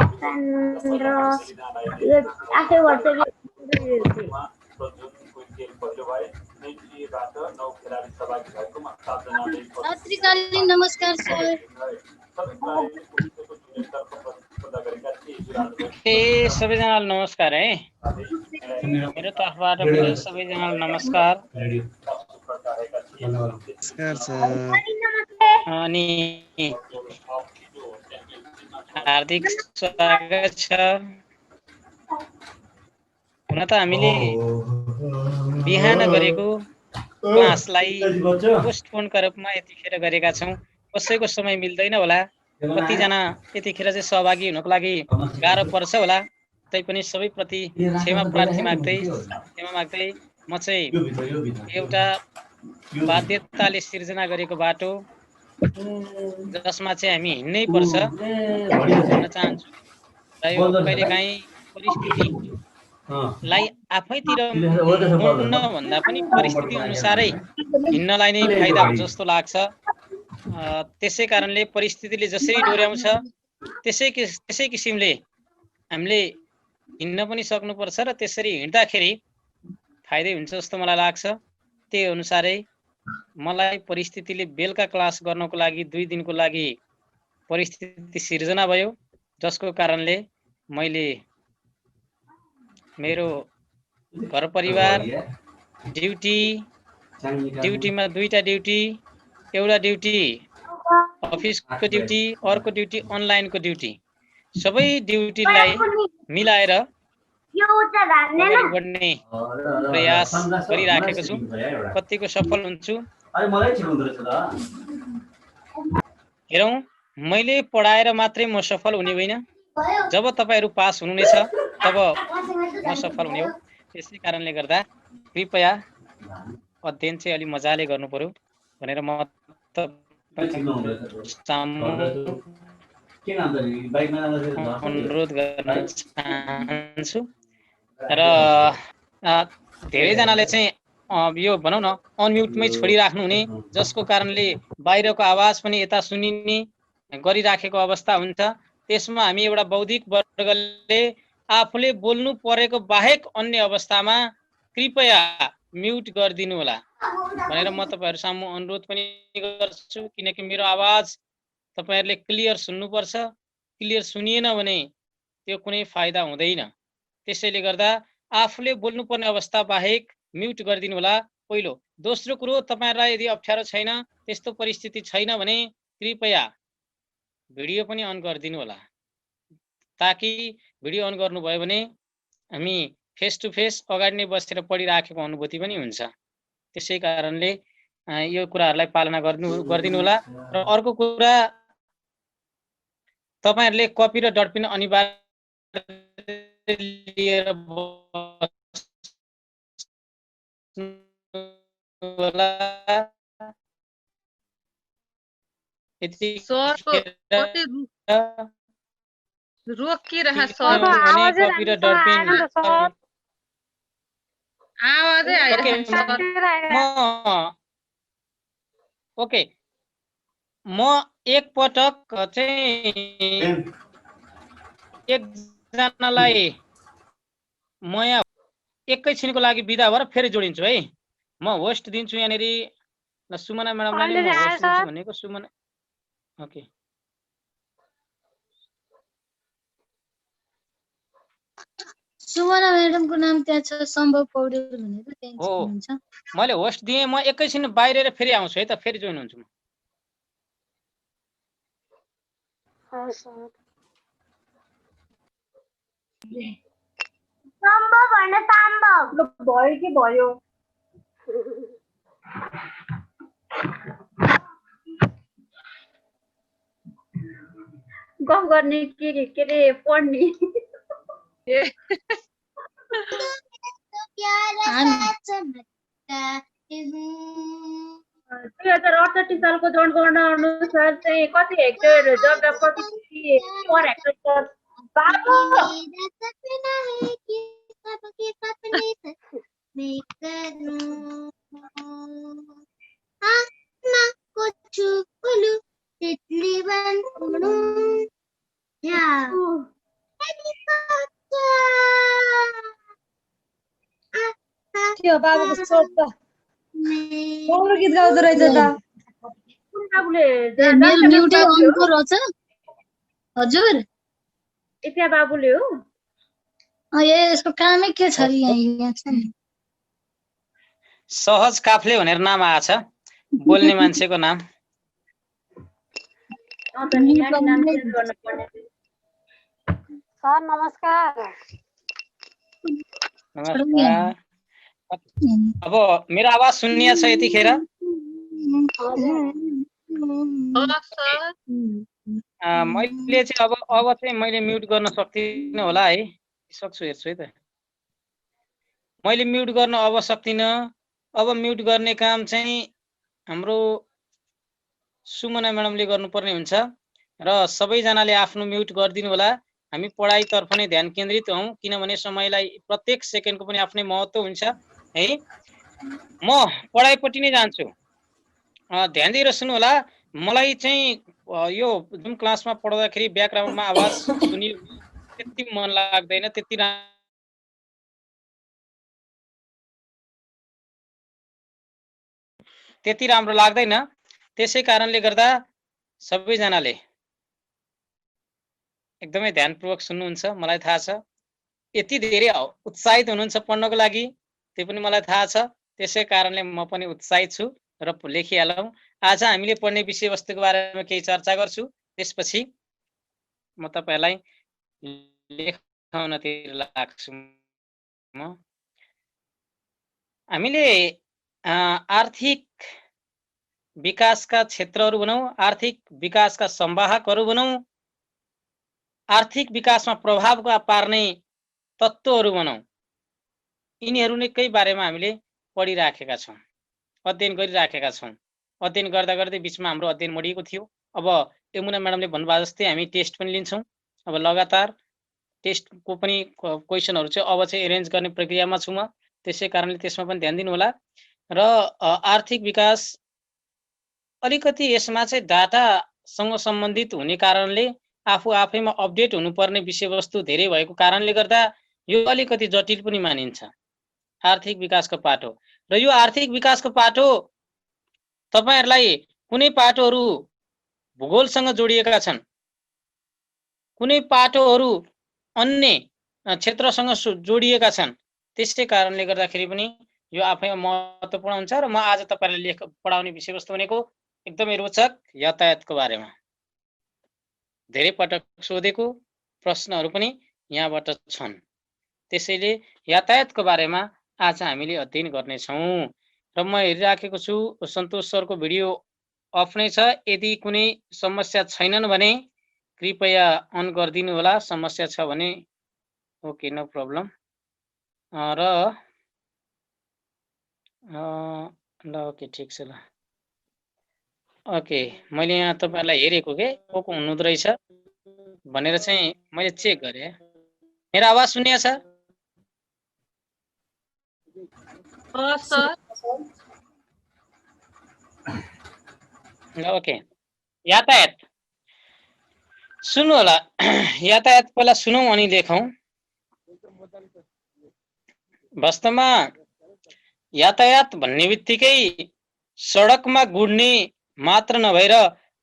त्यहाँनिर यो आफै गर्छ कि रात्रिकालीन नमस्कार सर। सबैजनालाई नमस्कार है। मेरो तर्फबाट पनि सबैजनालाई नमस्कार। नमस्कार सर। अनि हार्दिक स्वागत छ। हुन त हामीले बिहान गरेको क्लासलाई पोस्टपोनका रूपमा यतिखेर गरेका छौँ। कसैको समय मिल्दैन होला, कतिजना यतिखेर चाहिँ सहभागी हुनको लागि गाह्रो पर्छ होला। तैपनि सबैप्रति क्षमा माग्दै म चाहिँ एउटा बाध्यताले सिर्जना गरेको बाटो जसमा चाहिँ हामी हिँड्नै पर्छ भन्न चाहन्छु। र यो कहिलेकाहीँ परिस्थितिलाई आफैतिर मोड्न भन्दा पनि परिस्थिति अनुसारै हिँड्नलाई नै फाइदा हुन्छ जस्तो लाग्छ। त्यसै कारणले परिस्थितिले जसरी डोर्याउँछ त्यसै किसिमले हामीले हिँड्न पनि सक्नुपर्छ र त्यसरी हिँड्दाखेरि फाइदै हुन्छ जस्तो मलाई लाग्छ। त्यही अनुसारै मलाई परिस्थितिले बेलुका क्लास गर्नको लागि 2 दिनको लागि परिस्थिति सिर्जना भयो, जसको कारणले मैले मेरो घर परिवार ड्युटीमा 2टा ड्युटी, एउटा ड्युटी अफिसको ड्युटी, अर्को ड्युटी अनलाइनको ड्युटी, सबै ड्युटीलाई मिलाएर अगाडि बढ्ने प्रयास गरिराखेको छु। कतिको सफल हुन्छु हेरौँ। मैले पढाएर मात्रै म सफल हुने होइन, जब तपाईहरु पास हुनुहुनेछ तब म सफल हुने हो। त्यसै कारणले गर्दा कृपया अध्ययन चाहिँ अलि मजाले गर्नु पर्यो भनेर म अनुरोध गर्न चाहन्छु। र धेरैजनाले चाहिँ यो भनौँ न अनम्युटमै छोडिराख्नु हुने, जसको कारणले बाहिरको आवाज पनि यता सुनिने गरिराखेको अवस्था हुन्छ। त्यसमा हामी एउटा बौद्धिक वर्गले आफूले बोल्नु परेको बाहेक अन्य अवस्थामा कृपया म्युट गरिदिनु होला भनेर म तपाईहरु सामु अनुरोध पनि गर्छु। किनकि मेरो आवाज तपाईहरुले क्लियर सुन्नुपर्छ। क्लियर सुनिएन भने त्यो कुनै फाइदा हुँदैन। त्यसैले गर्दा आफूले बोल्नुपर्ने अवस्था बाहेक म्युट गरिदिनु होला पहिलो। दोस्रो कुरो, तपाईहरुलाई यदि अप्ठ्यारो छैन, त्यस्तो परिस्थिति छैन भने कृपया भिडियो पनि अन गरिदिनु होला, ताकि भिडियो अन गर्नुभयो भने हामी फेस टु फेस अगाडि नै बसेर पढिराखेको अनुभूति पनि हुन्छ। त्यसै कारणले यो कुराहरूलाई पालना गरिदिनु होला। र अर्को कुरा, तपाईहरुले कपी र डट पेन अनिवार्य लिएर होला। रोकिरह सर, कपी र डट पेन आवाजै आइरहेको छ। ओके, म एक पटक चाहिँ एकजनालाई म यहाँ एकैछिनको लागि बिदा भएर फेरि जोडिन्छु है। म होस्ट दिन्छु यहाँनिर। सुमना म्याडमलाई म होस्ट दिन्छु भनेको। सुमना, ओके। सुमना म्याडमको नाम त्यहाँ छ, सम्भव पौडेल भनेर त्यहाँ हो, हुनुहुन्छ। मैले होस्ट दिएँ। म एकैछिन बाहिर फेरि आउँछु है त, फेरि जोइन हुन्छु म। सम्भव होइन, सम्भव भयो कि भयो। गफ गर्ने के अरे पढ्ने दुई 2068 सालको जनगणना अनुसार चाहिँ कति हेक्टर जग्गा प्रति पर हेक्टर के हो बाबुको सोच त राम्रो गीत गाउँदो रहेछ त कुन बाबुले ए, मेरो म्युटै अन पो रहेछ हजुर इत्या बाबुले हो यसको कामै के छ अरे यहाँ छ नि सहज काफ्ले भनेर नाम आएछ बोल्ने मान्छेको नाम त नि नानी नाम चेन्ज गर्नु पर्ने सर नमस्कार। नमस्कार अब मेरो आवाज सुन्निया छ यतिखेर सर मैले चाहिँ अब चाहिँ मैले म्युट गर्न सक्दिनँ होला है सक्छु हेर्छु है त मैले म्युट गर्न अब सक्दिनँ अब म्युट गर्ने काम चाहिँ हाम्रो सुमना म्याडमले गर्नुपर्ने हुन्छ र सबैजनाले आफ्नो म्युट गरिदिनु होला हामी पढाइतर्फ नै ध्यान केन्द्रित हौँ किनभने समयलाई प्रत्येक सेकेन्डको पनि आफ्नै महत्त्व हुन्छ है म पढाइपट्टि नै जान्छु ध्यान दिएर सुन्नु होला मलाई चाहिँ यो जुन क्लासमा पढ्दाखेरि ब्याकग्राउन्डमा आवाज सुनि त्यति मन लाग्दैन त्यति राम्रो लाग्दैन त्यसै कारणले गर्दा सबैजनाले एकदमै ध्यानपूर्वक सुन्नुहुन्छ मलाई थाहा छ यति धेरै उत्साहित हुनुहुन्छ पढ्नको लागि त्यो पनि मलाई थाहा छ त्यसै कारणले म पनि उत्साहित छु र लेखिहालौँ आज हामीले पढ्ने विषयवस्तुको बारेमा केही चर्चा गर्छु त्यसपछि म तपाईहरुलाई लेखाउनतिर लाग्छु म हामीले आर्थिक विकासका क्षेत्रहरू बनाऊ आर्थिक विकासका संवाहकहरू बनाऊ आर्थिक विकासमा प्रभाव पार्ने तत्त्वहरू बनाऊ यिनीहरूकै बारेमा हामीले पढिराखेका छौँ अध्ययन गरिराखेका छौँ अध्ययन गर्दा गर्दै बीचमा हाम्रो अध्ययन मडिएको थियो अब यमुना म्याडमले भन्नुभयो जस्तै हामी टेस्ट पनि लिन्छौँ अब लगातार टेस्टको पनि क्वेशनहरू चाहिँ अब चाहिँ एरेन्ज गर्ने प्रक्रियामा छु म त्यसै कारणले त्यसमा पनि ध्यान दिनु होला र आर्थिक विकास अलिकति यसमा चाहिँ डाटासँग सम्बन्धित हुने कारणले आफू आफैमा अपडेट हुनुपर्ने विषयवस्तु धेरै भएको कारणले गर्दा यो अलिकति जटिल पनि मानिन्छ आर्थिक विकासको पाठो र यो आर्थिक विकासको पाठो तपाईहरुलाई कुनै पाठोहरू भूगोलसँग जोडिएका छन् कुनै पाठोहरू अन्य क्षेत्रसँग जोडिएका छन् त्यसै कारणले गर्दाखेरि पनि यो आफैमा महत्त्वपूर्ण हुन्छ र म आज तपाईहरुलाई पढाउने विषयवस्तु भनेको एकदमै रोचक यातायातको बारेमा धेरै पटक सोधेको प्रश्नहरू पनि यहाँबाट छन् त्यसैले यातायातको बारेमा आज हामीले अध्ययन गर्ने छौं र म हेरिराखेको छु सन्तोष सरको भिडियो अफ नै छ यदि कुनै समस्या छैनन् भने कृपया अन गरिदिनु होला समस्या छ भने ओके नो प्रब्लम र ल ओके ठीक छ ल ओके मैले यहाँ तपाईहरुलाई हेरेको के को हुनुहुँदो रहेछ भनेर चाहिँ मैले चेक गरेँ मेरो आवाज सुनिया छ सर ओके यातायात सुन्नु होला यातायात पहिला सुनौं अनि लेखौं वास्तवमा यातायात भन्ने बित्तिकै सडकमा गुड्ने मात्र नभएर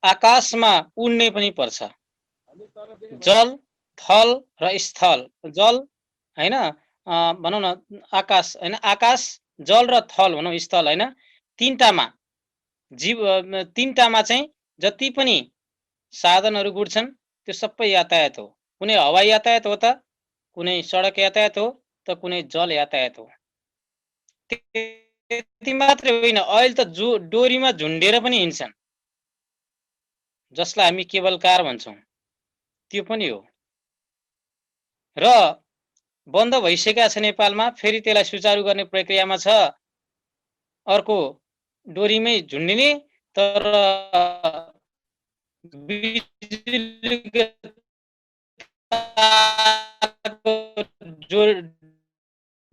आकाशमा उड्ने पनि पर्छ जल थल र स्थल जल हैन भनौं न आकाश हैन आकाश जल र थल भनौं स्थल हैन तीनटामा जीव तीनटामा चाहिँ जति पनि साधनहरू गुड्छन् त्यो सबै यातायात हो कुनै हवाई यातायात हो त कुनै सडक यातायात हो त कुनै जल यातायात हो त्यति मात्रै होइन अहिले त डोरीमा झुन्डेर पनि हिँड्छन् जसलाई हामी केबल कार भन्छौं त्यो पनि हो र बन्द भइसकेका छ नेपालमा फेरि त्यसलाई सुचारू गर्ने प्रक्रियामा छ अर्को डोरीमै झुन्डिने तर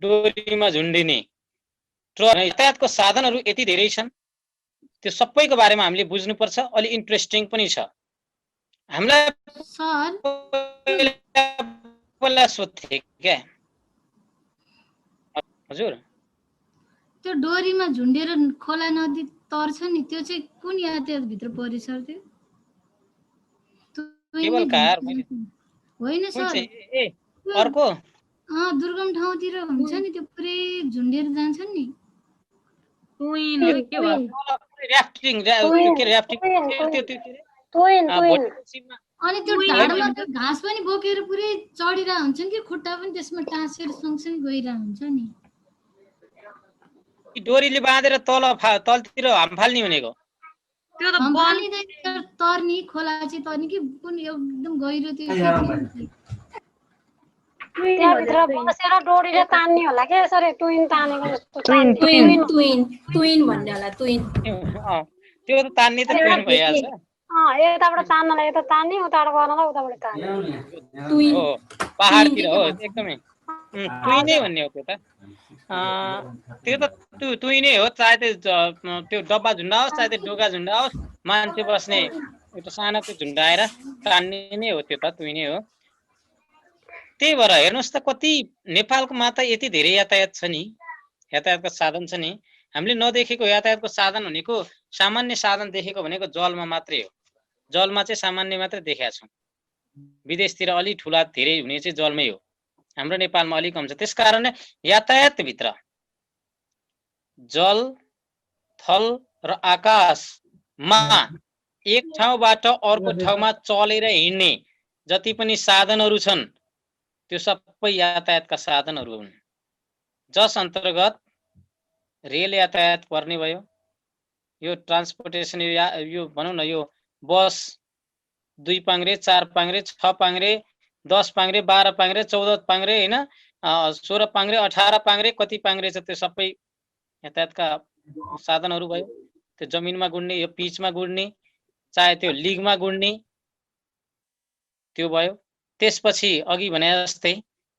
डोरीमा झुन्डिने यातायातको साधनहरू यति धेरै छन् त्यो सबैको बारेमा हामीले बुझ्नुपर्छ अलि इन्ट्रेस्टिङ पनि छ हामीलाई सर पहिला सोध्थे क्या हजुर त्यो डोरीमा झुन्डेर खोला नदी तर्छ नि त्यो चाहिँ कुन यातायात भित्र पर्यो सर त्यो केबल कार होइन कुन सर चाहिँ ए अर्को दुर्गम ठाउँतिर हुन्छ नि त्यो पुरै झुन्डेर जान्छ नि ट्विन के हो ऱ्याफ्टिङ अनि त्यो ढाडमा त घाँस पनि बोकेर पुरै चढिरहेको हुन्छ नि कि खुट्टा पनि त्यसमा टाँसेर सँगसँगै गइरहेको हुन्छ नि डोरीले बाँधेर तलतिर हामफाल्ने भनेको त्यो त हम्फालिँदैन तर्नी खोला चाहिँ तर्नी कि कुन एकदम गहिरो त्यो त्यहाँभित्र बसेर डोरीले तान्ने होला के यसरी ट्विन तानेको जस्तो ट्विन भन्ने होला ट्विन त्यो त तान्ने त ट्विन भइहाल्छ यताबाट तान्नलाई यता तान्ने उताबाट गर्नलाई उताबाट तान्ने हो पहाडतिर हो एकदमै ट्विनै भन्ने हो त्यो त ट्विनै हो चाहे त्यो डब्बा झुन्डा होस् चाहे त्यो ढोका झुन्डा होस् मान्छे बस्ने एउटा सानो त्यो झुन्डाएर तान्ने नै हो त्यो त ट्विनै हो त्यही भएर हेर्नुहोस् त कति नेपालको मात्र यति धेरै यातायात छ नि यातायातको साधन छ नि हामीले नदेखेको यातायातको साधन भनेको सामान्य साधन देखेको भनेको जलमा मात्रै हो जलमा चाहिँ सामान्य मात्रै देखेका छौँ विदेशतिर अलि ठुला धेरै हुने चाहिँ जलमै हो हाम्रो नेपालमा अलिक कम छ त्यसकारण यातायातभित्र जल थल र आकाशमा एक ठाउँबाट अर्को ठाउँमा चलेर हिँड्ने जति पनि साधनहरू छन् त्यो सबै यातायातका साधनहरू हुन् जस अन्तर्गत रेल यातायात पर्ने भयो यो ट्रान्सपोर्टेसन यो भनौँ न यो बस 2 पाङ्ग्रे 4 पाङ्ग्रे 6 पाङ्ग्रे 10 पाङ्ग्रे 12 पाङ्ग्रे 14 पाङ्ग्रे हैन 16 पाङ्ग्रे 18 पाङ्ग्रे कति पाङ्ग्रे छ त्यो सबै यातायातका साधनहरू भयो त्यो जमिनमा गुड्ने यो पिचमा गुड्ने चाहे त्यो लिगमा गुड्ने त्यो भयो त्यसपछि अघि भने जस्तै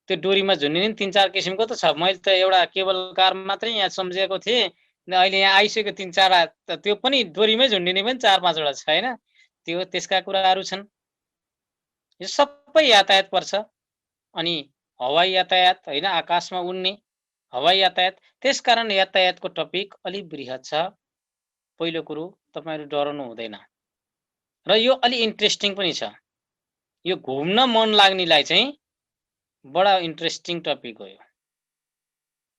त्यो डोरीमा झुन्डिने 3-4 किसिमको त छ मैले त एउटा केबल कार मात्रै यहाँ सम्झेको थिएँ अहिले यहाँ आइसक्यो 3-4 त्यो पनि डोरीमै झुन्डिने पनि 4-5 वटा छ हैन त्यो त्यसका कुराहरू छन् यो सबै यातायात पर्छ अनि हवाई यातायात हैन आकाशमा उड्ने हवाई यातायात त्यसकारण यातायातको टपिक अलि बृहत छ पहिलो कुरो तपाईहरु डराउनु हुँदैन र यो अलि इन्ट्रेस्टिङ पनि छ यो घुम्न मन लाग्नेलाई चाहिँ बडा इन्ट्रेस्टिङ टपिक हो यो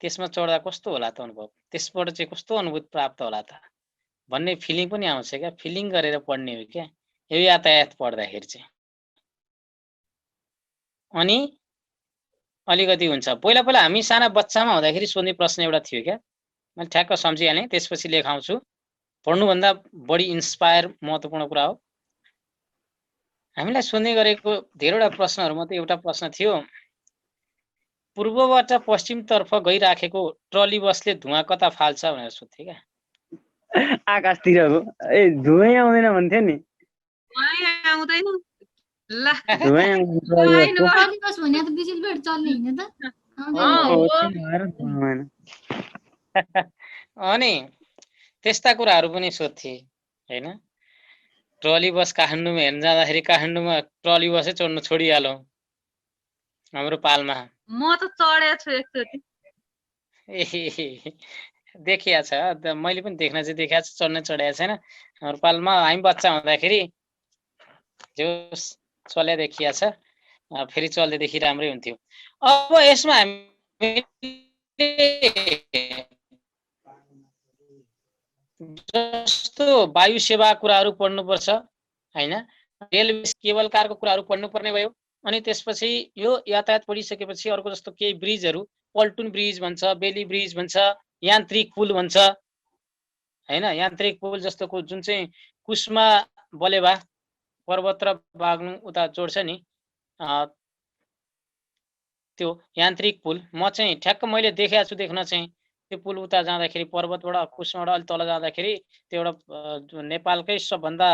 त्यसमा चढ्दा कस्तो होला त अनुभव त्यसबाट चाहिँ कस्तो अनुभूति प्राप्त होला त भन्ने फिलिङ पनि आउँछ क्या फिलिङ गरेर पढ्ने हो क्या यो यातायात पढ्दाखेरि चाहिँ अनि अलिकति हुन्छ पहिला पहिला हामी साना बच्चामा हुँदाखेरि सोध्ने प्रश्न एउटा थियो क्या मैले ठ्याक्क सम्झिहालेँ त्यसपछि लेखाउँछु पढ्नुभन्दा बढी इन्स्पायर महत्त्वपूर्ण कुरा हो हामीलाई सोध्ने गरेको धेरैवटा प्रश्नहरूमध्ये एउटा प्रश्न थियो पूर्वबाट पश्चिमतर्फ गइराखेको ट्रली बसले धुवा कता फाल्छ भनेर सोध्थे क्या आकाशतिर हो ए धुवै आउँदैन भन्थ्यो नि आउँदैन ल धुवै आउँदैन बस भने त बिजुलीबाट चल्ने हैन त अनि त्यस्ता कुराहरू पनि सोध्थे हैन ट्रली बस काठमाडौँमा हेर्न जाँदाखेरि काठमाडौँमा ट्रली बसै चढ्नु छोडिहालौँ हाम्रो पालमा म त चढेको छु एकचोटि ए देखिया छ मैले पनि देख्न चाहिँ देखाएको छु चढ्न चढेको छैन हाम्रो पालमा हामी बच्चा हुँदाखेरि जो चल्या देखिया छ फेरि चल्दैदेखि राम्रै हुन्थ्यो अब यसमा हामी जस्तो वायु सेवा कुराहरू पढ्नुपर्छ हैन रेलवे केबल कारको कुराहरू पढ्नुपर्ने भयो अनि त्यसपछि यो यातायात पढिसकेपछि अर्को जस्तो केही ब्रिजहरू पल्टुन ब्रिज भन्छ बेली ब्रिज भन्छ यान्त्रिक पुल भन्छ हैन यान्त्रिक पुल जस्तोको जुन चाहिँ कुस्मा बलेबा पर्वत र बाग्लुङ उता जोड्छ नि त्यो यान्त्रिक पुल म चाहिँ ठ्याक्क मैले देखेको छु देख्न चाहिँ त्यो पुल उता जाँदाखेरि पर्वतबाट कुस्माबाट अलि तल जाँदाखेरि त्यो एउटा नेपालकै सबभन्दा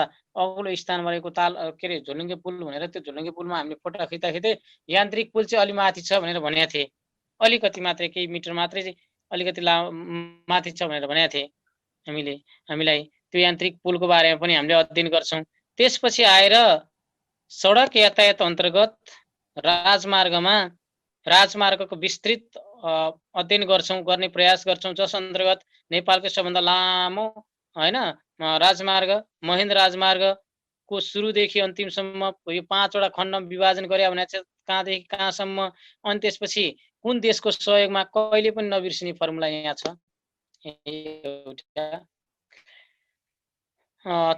अग्लो स्थान भएको ताल के अरे झोलुङ्गे पुल भनेर त्यो झोलुङ्गे पुलमा हामीले फोटो खिच्दा यान्त्रिक पुल चाहिँ अलि माथि छ भनेर भनेको थिए अलिकति मात्रै केही मिटर मात्रै अलिकति माथि छ भनेर भनेको थिए हामीलाई त्यो यान्त्रिक पुलको बारेमा पनि हामीले अध्ययन गर्छौं त्यसपछि आएर सडक यातायात अन्तर्गत राजमार्गको विस्तृत अध्ययन गर्छौं, गर्ने प्रयास गर्छौं, जस अन्तर्गत नेपालको सबभन्दा लामो हैन राजमार्ग महेन्द्र राजमार्गको सुरुदेखि अन्तिमसम्म यो 5 वटा खण्डमा विभाजन गरे भने चाहिँ कहाँदेखि कहाँसम्म, अनि त्यसपछि कुन देशको सहयोगमा कहिले पनि नबिर्सिने फर्मुला यहाँ छ।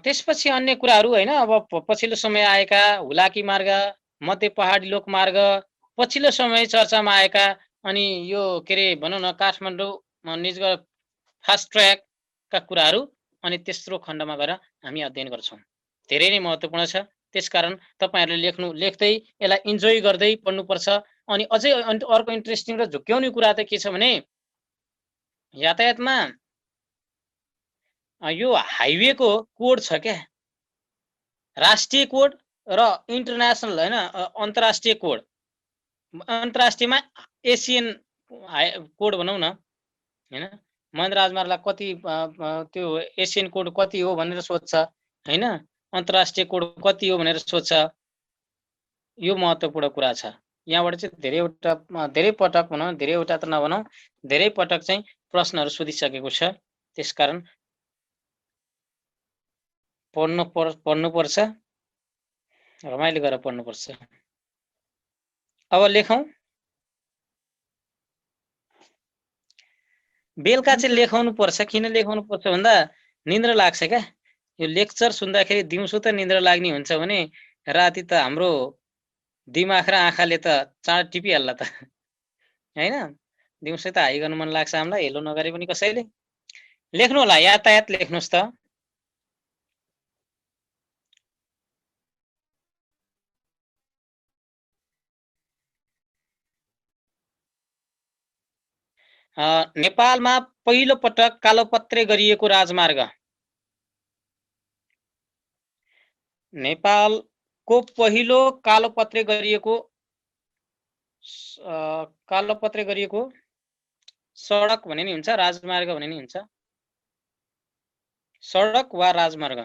त्यसपछि अन्य कुराहरू हैन, अब पछिल्लो समय आएका हुलाकी मार्ग, मध्य पहाडी लोक मार्ग, पछिल्लो समय चर्चामा आएका, अनि यो के रे भनौँ न काठमाडौँ निजगढ फास्ट ट्र्याकका कुराहरू, अनि तेस्रो खण्डमा गएर हामी अध्ययन गर्छौं। धेरै नै महत्त्वपूर्ण छ। त्यसकारण तपाईहरुले लेख्दै यसलाई इन्जोय गर्दै पढ्नुपर्छ। अनि अझै अर्को इन्ट्रेस्टिङ र झुक्क्याउने कुरा त के छ भने यातायातमा यो हाइवेको कोड छ क्या, राष्ट्रिय कोड र इन्टरनेसनल हैन अन्तर्राष्ट्रिय कोड। अन्तर्राष्ट्रियमा एसियन कोड भनौँ न हैन, महेन्द्र राजमार्गलाई कति त्यो एसियन कोड कति हो भनेर सोध्छ हैन, अन्तर्राष्ट्रिय कोड कति हो भनेर सोध्छ। यो महत्त्वपूर्ण कुरा छ। यहाँबाट चाहिँ धेरै पटक भनौँ, धेरैवटा त नभनौँ, धेरै पटक चाहिँ प्रश्नहरू सोधिसकेको छ। त्यसकारण पढ्नुपर्छ, रमाइलो गरेर पढ्नुपर्छ। अब लेखौं। बेलुका चाहिँ लेखाउनु पर्छ। किन लेखाउनु पर्छ भन्दा निन्द्रा लाग्छ क्या। यो लेक्चर सुन्दाखेरि दिउँसो त निन्द्रा लाग्ने हुन्छ भने राति त हाम्रो दिमाग र आँखाले त चाँड टिपिहाल्ला त हैन। दिउँसो त हाइ गर्नु मन लाग्छ हामीलाई, हेलो नगरे पनि कसैले। लेख्नु होला, यातायात लेख्नुस् त। नेपालमा पहिलो पटक कालोपत्रे गरिएको राजमार्ग। नेपालको पहिलो कालोपत्रे गरिएको सडक भने नि हुन्छ, राजमार्ग भने नि हुन्छ। सडक वा राजमार्ग,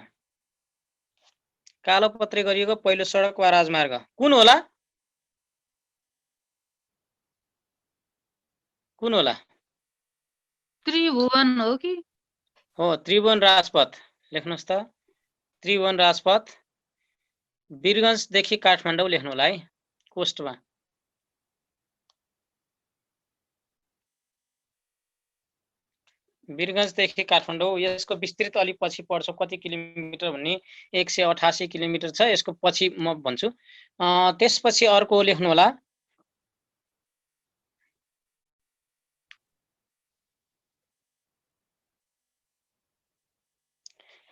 कालोपत्रे गरिएको पहिलो सडक वा राजमार्ग कुन होला? कुन होला? त्रिभुवन हो कि? हो, त्रिभुवन राजपथ। लेख्नुस् त, त्रिभुवन राजपथ। वीरगञ्जदेखि काठमाडौँ लेख्नु होला है, कोस्टमा। वीरगञ्जदेखि काठमाडौँ। यसको विस्तृत अलि पछि पढ्छौँ कति किलोमिटर भन्ने, 188 किलोमिटर छ। यसको पछि म भन्छु। त्यसपछि अर्को लेख्नु होला,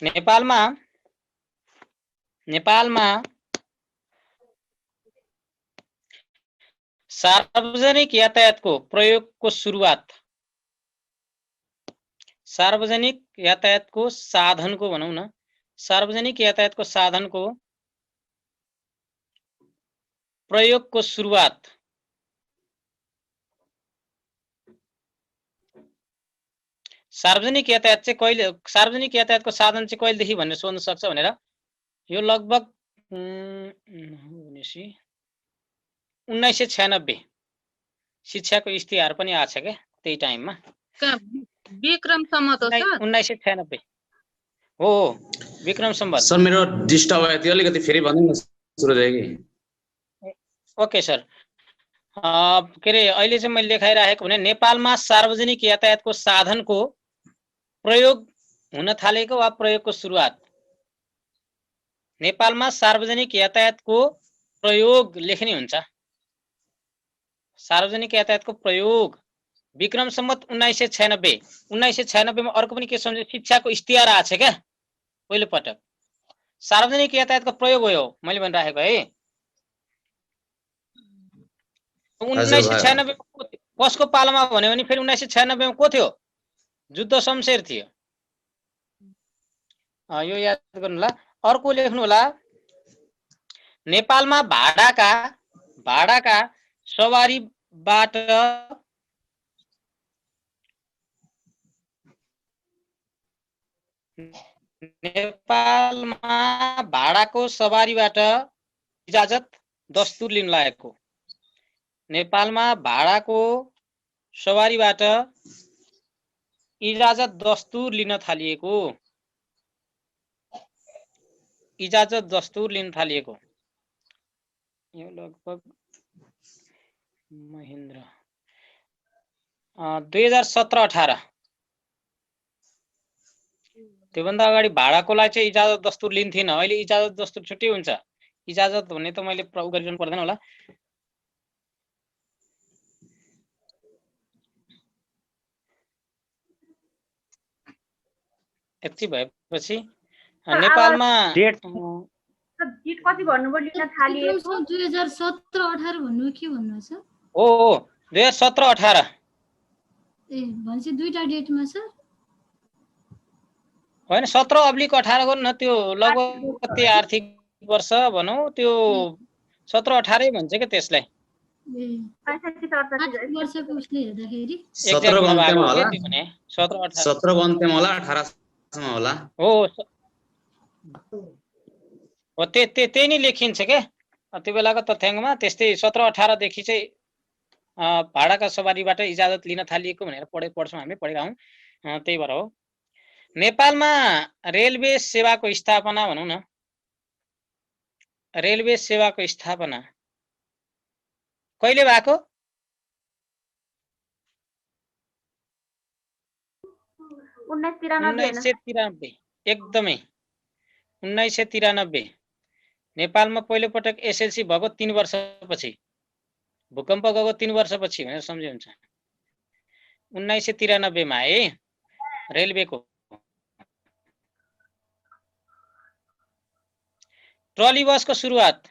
नेपालमा सार्वजनिक यातायातको प्रयोगको सुरुवात, सार्वजनिक यातायातको साधनको भनौँ न, सार्वजनिक यातायातको साधनको प्रयोगको सुरुवात सार्वजनिक यातायात चाहिँ कहिले, सार्वजनिक यातायातको साधन चाहिँ कहिलेदेखि भनेर सोध्न सक्छ भनेर। यो लगभग 1996 शिक्षाको इस्तिहार पनि आछ क्या त्यही टाइममा। विक्रम सम्वत हो सर? 1996 हो, विक्रम सम्वत। सर मेरो डिस्टर्ब भयो थियो अलिकति, फेरि भन्नु न सुरज कि। Okay sir. के रे अहिले चाहिँ मैले लेखाइराखेको भने नेपालमा सार्वजनिक यातायातको साधनको प्रयोग हुन थालेको वा प्रयोगको सुरुवात। नेपालमा सार्वजनिक यातायातको प्रयोग लेख्ने हुन्छ। सार्वजनिक यातायातको प्रयोग विक्रम सम्वत 1996। 1996 मा अर्को पनि के सम्झे, शिक्षाको इस्तिहार आछ क्या पहिलो पटक। सार्वजनिक यातायातको प्रयोग हो यो मैले भनिराखेको है। 1996 कसको पालामा भन्यो भने फेरि 1996 मा को थियो? जुद्ध शमशेर थियो। यो याद गर्नु होला। अर्को लेख्नु होला, नेपालमा भाडाका सवारीबाट इजाजत दस्तुर लिन लागेको। नेपालमा भाडाको सवारीबाट इजाजत दस्तुर लिन थालिएको। इजाजत दस्तुर लिन थालिएको यो लगभग महेन्द्र 2017-18 त्योभन्दा अगाडि भाडाकोलाई चाहिँ इजाजत दस्तुर लिन्थिन। अहिले इजाजत दस्तुर छुट्टै हुन्छ। इजाजत भन्ने त मैले प्रयोग गरिरहनु पर्दैन होला। यति भएपछि नेपालमा डेट डेट कति भन्नुभयो लिन थालिएको? 2017-18 भन्नु के भन्नु सर? हो 2017-18 ए भनेपछि दुईटा डेटमा सर? होइन 17/18 गर्नु न। त्यो लगभग कति आर्थिक वर्ष भनौँ त्यो 17-18 भन्छ क्या त्यसलाई। ए 8 वर्षको उसले हेर्दाखेरि 17 को अन्त्यमा होला। 17-18 को अन्त्यमा होला, 18 सम्म होला। हो त्यही नै लेखिन्छ क्या त्यो बेलाको तथ्याङ्कमा। त्यस्तै 17-18 देखि चाहिँ भाडाका सवारीबाट इजाजत लिन थालिएको भनेर पढ्छौँ हामी, पढेका हौँ। त्यही भएर हो। नेपालमा रेलवे सेवाको स्थापना भनौँ न, रेलवे सेवाको स्थापना कहिले भएको? 1993 एकदमै 1993 नेपालमा पहिलो पटक एसएलसी भएको 3 वर्षपछि, भूकम्प गएको 3 वर्षपछि भनेर सम्झे हुन्छ। 1993 मा है रेलवेको। ट्रली बसको सुरुवात,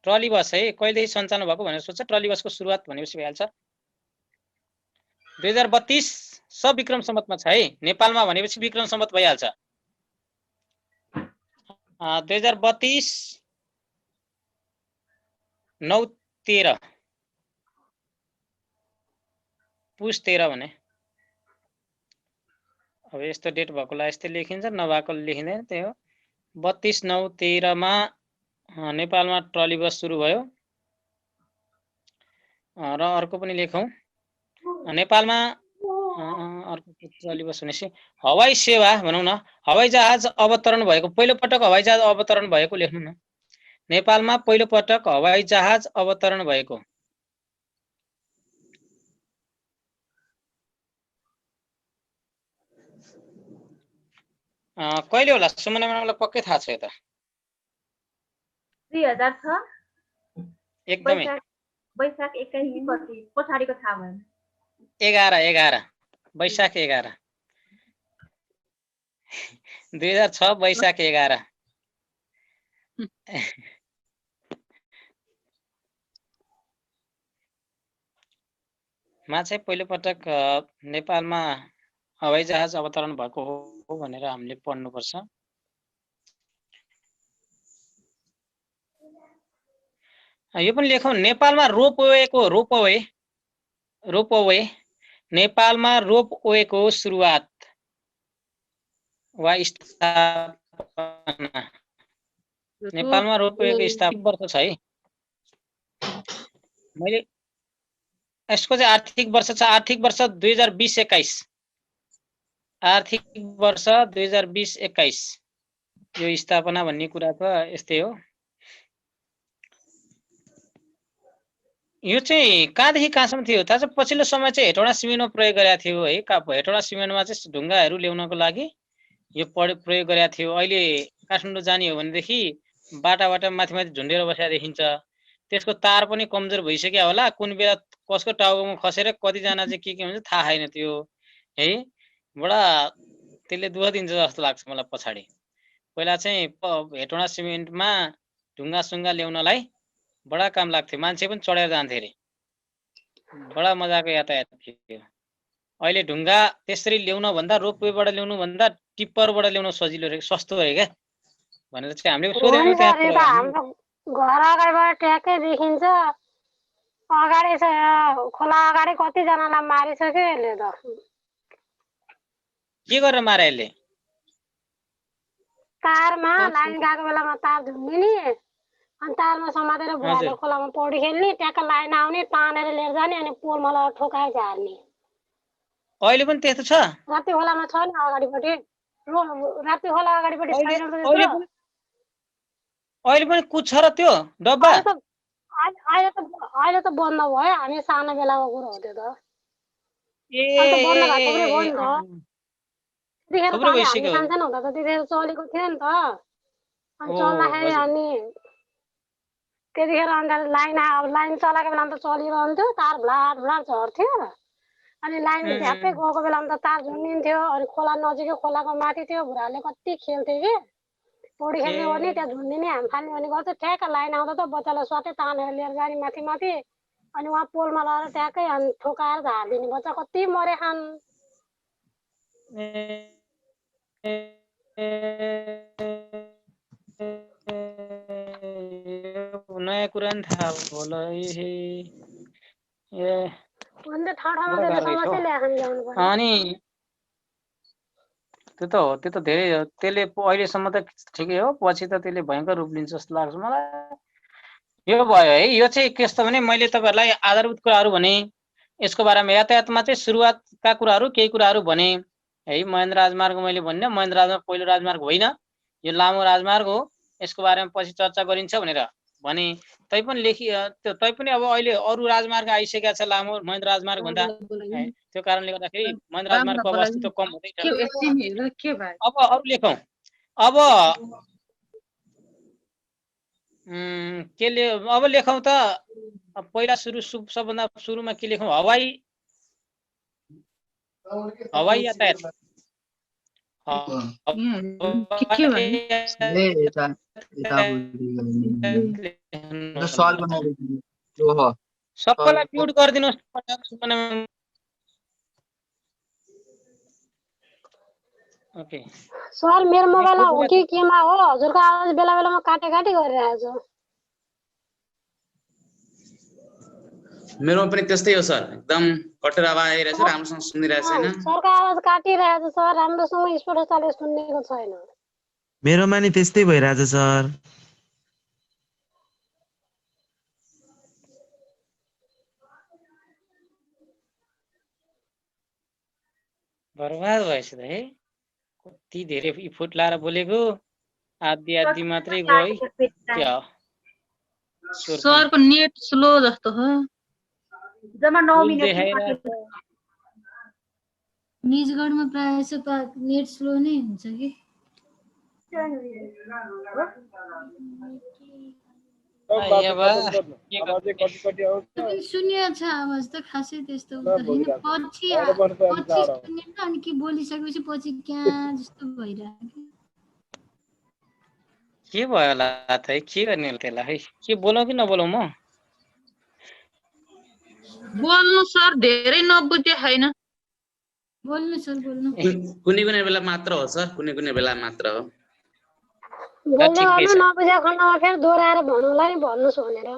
ट्रली बस है कहिलेदेखि सञ्चालन भएको भनेर सोध्छ। ट्रली बसको सुरुवात भनेपछि भइहाल्छ 2032 विक्रम सम्वतमा छ है। नेपालमा भनेपछि विक्रम सम्वत भइहाल्छ। 2032 9/13 पुस 13 भने। अब यस्तो डेट भएकोलाई यस्तै लेखिन्छ, नभएको लेखिँदैन। त्यही हो 32/9/13 मा नेपालमा ट्रली बस सुरु भयो। र अर्को पनि लेखौँ नेपालमा अर्को ट्रली बस भनेपछि हवाई सेवा भनौँ न, हवाई जहाज अवतरण भएको पहिलो पटक हवाई जहाज अवतरण भएको लेख्नु न। नेपालमा पहिलो पटक हवाई जहाज अवतरण भएको कहिले होला? सुमना म्याडमलाई पक्कै थाहा छ यो त। 2006 एकदमै वैशाख 21 कति पछाडिको थाहा भएन। 11 वैशाख 11 2006 वैशाख 11 मा चाहिँ पहिलो पटक नेपालमा हवाई जहाज अवतरण भएको हो भनेर हामीले पढ्नुपर्छ। यो पनि लेखौँ नेपालमा रोपवे नेपालमा रोपवेको सुरुवात वा स्थापना। नेपालमा रोपवेको स्थापना वर्ष छ है। मैले यसको चाहिँ आर्थिक वर्ष छ, आर्थिक वर्ष 2020-21 आर्थिक वर्ष 2020-21 यो स्थापना भन्ने कुरा त यस्तै हो। यो चाहिँ कहाँदेखि कहाँसम्म थियो थाहा छ? पछिल्लो समय चाहिँ हेटौँडा सिमेन्टमा प्रयोग गरेका थियो है। हेटौँडा सिमेन्टमा चाहिँ ढुङ्गाहरू ल्याउनको लागि यो प्रयोग गरेका थियो। अहिले काठमाडौँ जाने हो भनेदेखि बाटाबाट माथि माथि झुन्डेर बसेर देखिन्छ। त्यसको तार पनि कमजोर भइसक्यो होला, कुन बेला कसको टाउकोमा खसेर कतिजना चाहिँ के हुन्छ थाहा छैन त्यो है। बडा त्यसले दुःख दिन्छ जस्तो लाग्छ मलाई पछाडि। पहिला चाहिँ हेटौँडा सिमेन्टमा ढुङ्गा सुङ्गा ल्याउनलाई बडा काम लाग्थ्यो, मान्छे पनि चढेर जान्थे अरे, बडा मजाको यातायात थियो। अहिले ढुङ्गा त्यसरी ल्याउन भन्दा रोपवेबाट ल्याउनु भन्दा टिप्परबाट ल्याउन सजिलो रे, सस्तो रे क्या भनेर चाहिँ हामीले सोधेको त्यहाँ। हाम्रो घर अगाडिबाट ट्याक्कै देखिन्छ। अगाडि खोला अगाडि कतिजनालाई मारिसक्यो यसले त। के गरेर मारे यसले? तारमा लाइन गएको बेलामा तार झुन्डिने अनि तार तालमा समातेर भुवाले खोलामा पौडी खेल्ने, ट्याक्क लाइन आउने, तानेर लिएर जाने अनि पोलमा लगेर ठोकाएर झार्ने। अहिले पनि त्यस्तो छ? राप्ती खोलामा छ नि अगाडिपट्टि, राप्ती खोला अगाडिपट्टि छैन त त्यस्तो। अहिले पनि कुछ छ र त्यो डब्बा? अहिले त बन्द भयो, हामी सानो बेलाको कुरो हो त्यो त। ए अहिले त बन्द भएको पनि भयो नि त। त्यतिखेर त हामी सानसानो हुँदा त त्यतिखेर चलेको थियो नि त। अनि चल्दाखेरि अनि त्यतिखेर अन्त लाइन चलाएको बेलामा त चलिरहन्थ्यो, तार भ्लाट भ्लाट झर्थ्यो। अनि लाइन झ्याप्पै गएको बेलामा त तार झुन्डिन्थ्यो। अनि खोला नजिकै, खोलाको माथि थियो, बुढाले कति खेल्थे कि पौडी खेल्ने गर्ने, त्यहाँ झुन्डिने, हाम फाल्ने भने गर्छ। ठ्याक्क लाइन आउँदा त बच्चालाई स्वाटै तानेर लिएर जाने माथि माथि, अनि उहाँ पोलमा लगेर ट्याक्कै अनि ठोकाएर झारिदिने। बच्चा कति मरे खान। नयाँ कुरा नि थाहा होला। अन्त ठाउँमा त्यसले समस्या ल्याएर ल्याउनु पर्यो। अनि त्यो त हो, त्यो त धेरै हो। त्यसले अहिलेसम्म त ठिकै हो, पछि त त्यसले भयङ्कर रूप लिन्छ जस्तो लाग्छ मलाई। यो भयो है, यो चाहिँ कस्तो भने मैले तपाईँहरूलाई आधारभूत कुराहरू भने, यसको बारेमा यातायातमा चाहिँ सुरुवातका कुराहरू केही कुराहरू भने है। महेन्द्र राजमार्ग मैले भन्ने, महेन्द्र राजमार्ग पहिलो राजमार्ग होइन, यो लामो राजमार्ग हो, यसको बारेमा पछि चर्चा गरिन्छ भनेर भने। तैपनि तैपनि अब अहिले अरू राजमार्ग आइसकेका छ लामो महेन्द्र राजमार्ग भन्दा है। त्यो कारणले गर्दाखेरि महेन्द्र राजमार्गको अब अस्तित्व कम हुँदैछ। अब अरू लेखौँ। अब अब लेखौँ त पहिला सबभन्दा सुरुमा के लेखौँ? हवाई यातायात। सबैलाई म्युट गरिदिनुहोस्। ओके सर मेरो मोबाइल हो कि केमा हो? हजुरको आवाज बेला बेलामा काटे गरिरहेको छ। मेरोमा पनि त्यस्तै हो सर, एकदम कटेर आवाज आइरहेछ, राम्रोसँग सुनिरहेको छैन। सरको आवाज काटिरहेको छ सर, राम्रोसँग स्पष्टताले सुन्नेको छैन। मेरोमा नि त्यस्तै भइरहेछ सर। बर्बाद भएछ त है, कति धेरै इफोर्ट लाएर बोलेको, आधी मात्रै गयो है। क्या सरको नेट स्लो जस्तो हो। जम्मा 9 मिनेट निजगढमा प्रायः जसो नेट स्लो नै हुन्छ कि। सुनिएको छ आवाज त खासै त्यस्तो होइन। पछि सुनेको अनि के बोलिसकेपछि पछि क्या जस्तो भइरहेको। के भयो होला त है, के गर्ने हो त्यसलाई है? के बोलौँ कि नबोलौँ? म बोल्नु सर, धेरै नबुझे होइन। बोल्नु सर, बोल्नु। कुनै कुनै बेला मात्र हो सर, कुनै कुनै बेला मात्र हो। बोल्दै गर्नु, नबुझेको खण्डमा फेरि दोहोऱ्याएर भन्नुला नि, भन्नुहोस् भनेर।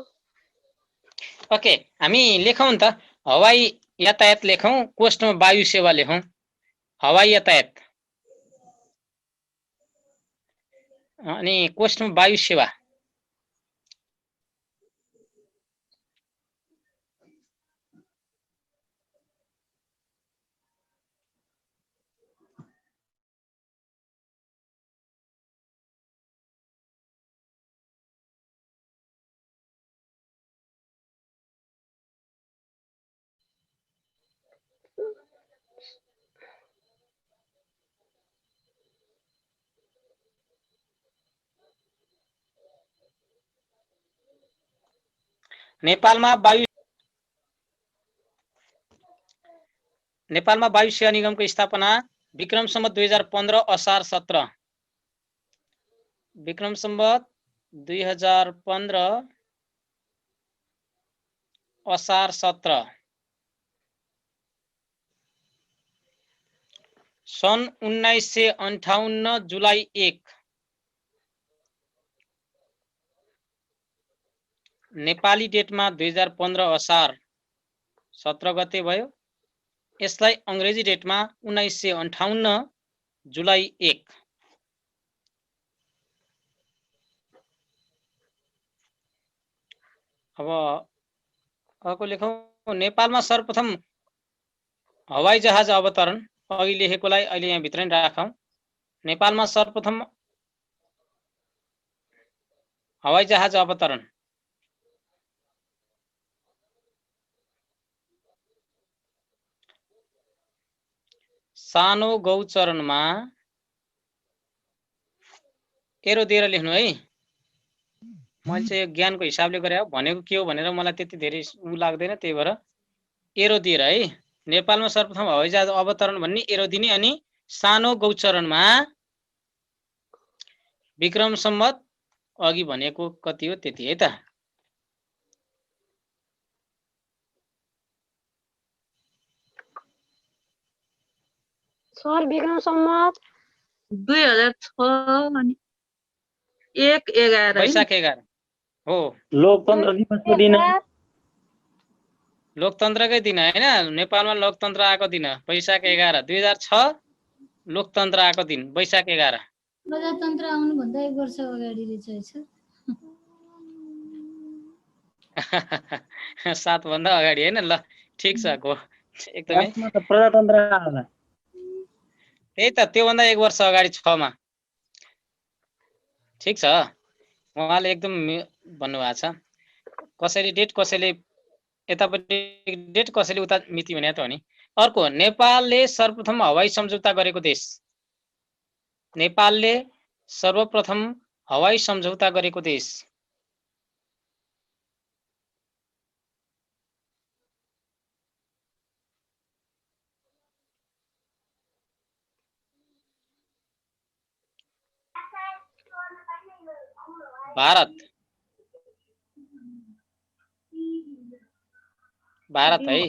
ओके, हामी लेखौँ त हवाई यातायात लेखौँ, कोष्टमा वायु सेवा लेखौँ। हवाई यातायात अनि कोष्टमा वायु सेवा। नेपालमा वायु सेवा निगमको स्थापना विक्रम सम्वत 2015 असार 17। विक्रम सम्वत 2015 असार 17। सन् 1958 जुलाई 1। नेपाली डेटमा 2015 असार 17 गते भयो। यसलाई अंग्रेजी डेटमा 1958 जुलाई 1। अब अर्को लेखौँ। नेपालमा सर्वप्रथम हवाई जहाज अवतरण। अघि लेखेकोलाई अहिले यहाँ भित्र नै राखौँ। नेपालमा सर्वप्रथम हवाई जहाज अवतरण। सानो गौचरणमा एरो दिएर लेख्नु है। मैले चाहिँ यो ज्ञानको हिसाबले गरे हो, भनेको के हो भनेर मलाई त्यति धेरै उ लाग्दैन, त्यही भएर एरो दिएर है। नेपालमा सर्वप्रथम हवाई जहाज अवतरण भन्ने एरो दिने, अनि सानो गौचरणमा विक्रम सम्वत अघि भनेको कति हो त्यति है त। सर विक्रम सम्वत 2006 अनि 1/11 वैशाख 11 हो। लोकतन्त्र दिवसको दिन लोकतन्त्रकै दिन हैन, नेपालमा लोकतन्त्र आएको दिन वैशाख 11 2006 लोकतन्त्र आएको दिन वैशाख 11। प्रजातन्त्र आउनुभन्दा 1 वर्ष अगाडि रहेछ है। 7 भन्दा अगाडि हैन। ल ठिक छ गो, एकदमै प्रजातन्त्र आउँला। त्यही त, त्योभन्दा 1 वर्ष अगाडि 6 मा। ठिक छ, उहाँले एकदम भन्नुभएको छ। कसैले डेट, कसैले यतापट्टि डेट, कसैले उता मिति भने त हो नि। अर्को, नेपालले सर्वप्रथम हवाई सम्झौता गरेको देश। नेपालले सर्वप्रथम हवाई सम्झौता गरेको देश। भारत। भारत है।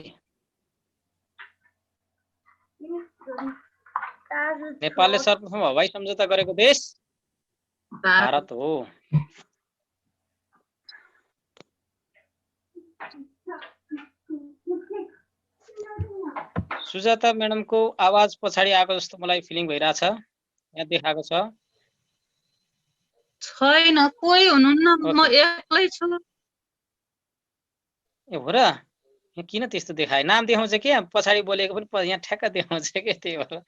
नेपालले सर्वप्रथम हवाई सम्झौता गरेको देश भारत हो। सुजाता म्याडमको आवाज पछाडि आएको जस्तो मलाई फिलिङ भइरहेछ। यहाँ देखाएको छ। छैन, कोही हुनुहुन्न, म एक्लै छु। ए हो र, यहाँ किन त्यस्तो देखाए? नाम देखाउँछ कि पछाडि बोलेको पनि यहाँ ठ्याक्क देखाउँछ कि, त्यही भएर।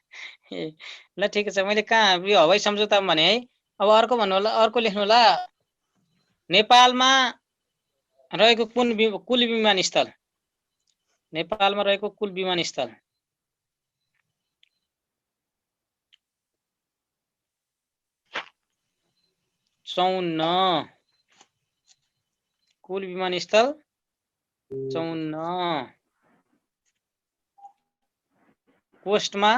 ए ल ठिक छ, मैले कहाँ यो हवाई सम्झौता भने है। अब अर्को भन्नु होला, अर्को लेख्नु होला। नेपालमा रहेको कुल विमानस्थल। नेपालमा रहेको कुल विमानस्थल। चौन्न। कुल विमानस्थल 54। कोस्टमा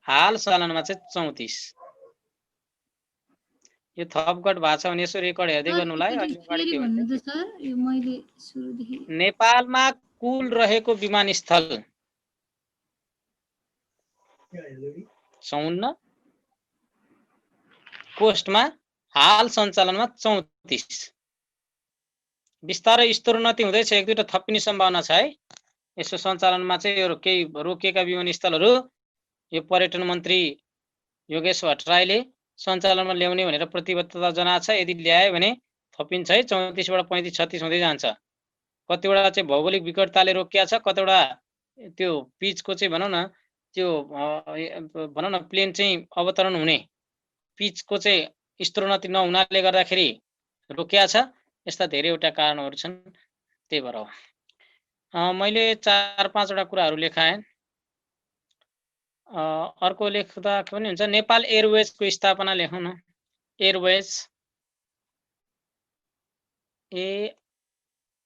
हाल सञ्चालनमा चाहिँ 34। यो थपघट भएको छ भने यसो रेकर्ड हेर्दै गर्नुलाई। नेपालमा कुल रहेको विमानस्थल 54। कोस्टमा हाल सञ्चालनमा 34। बिस्तारै स्तरोन्नति हुँदैछ, 1-2टा थपिने सम्भावना छ है। यसो सञ्चालनमा चाहिँ यो केही रोकिएका विमानस्थलहरू यो पर्यटन मन्त्री योगेश भट्टराईले सञ्चालनमा ल्याउने भनेर प्रतिबद्धता जनाएको छ। यदि ल्यायो भने थपिन्छ है। 34 बाट 35-36 हुँदै जान्छ। कतिवटा चाहिँ भौगोलिक विकटताले रोकिया छ, कतिवटा त्यो पिचको चाहिँ भनौँ न, त्यो भनौँ न प्लेन चाहिँ अवतरण हुने पिचको चाहिँ स्तरोन्नति नहुनाले गर्दाखेरि रोकिया छ। यस्ता धेरैवटा कारणहरू छन्, त्यही भएर हो। मैले 4-5वटा कुराहरू लेखाएँ। अर्को लेख्दा पनि हुन्छ। नेपाल एयरवेजको स्थापना लेखौँ न। Airways,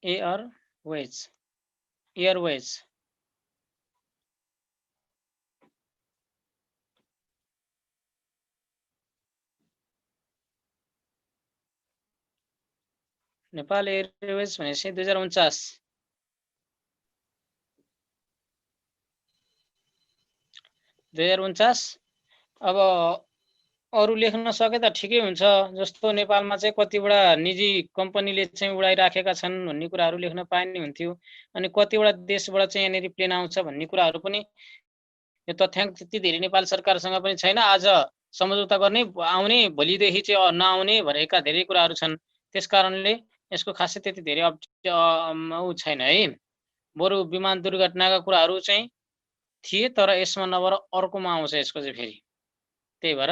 Airways. नेपाल एयरवेज भनेपछि 2049। 2049। अब अरू लेख्न सके त ठिकै हुन्छ। जस्तो नेपालमा चाहिँ कतिवटा निजी कम्पनीले चाहिँ उडाइराखेका छन् भन्ने कुराहरू लेख्न पाइने हुन्थ्यो। अनि कतिवटा देशबाट चाहिँ यहाँनिर प्लेन आउँछ भन्ने कुराहरू पनि यो तथ्याङ्क त्यति धेरै नेपाल सरकारसँग पनि छैन। आज सम्झौता गर्ने, आउने, भोलिदेखि चाहिँ नआउने भनेका धेरै कुराहरू छन्। त्यसकारणले यसको खासै त्यति धेरै ऊ छैन है। बरु विमान दुर्घटनाका कुराहरू चाहिँ थिए, तर यसमा नभएर अर्कोमा आउँछ यसको चाहिँ फेरि। त्यही भएर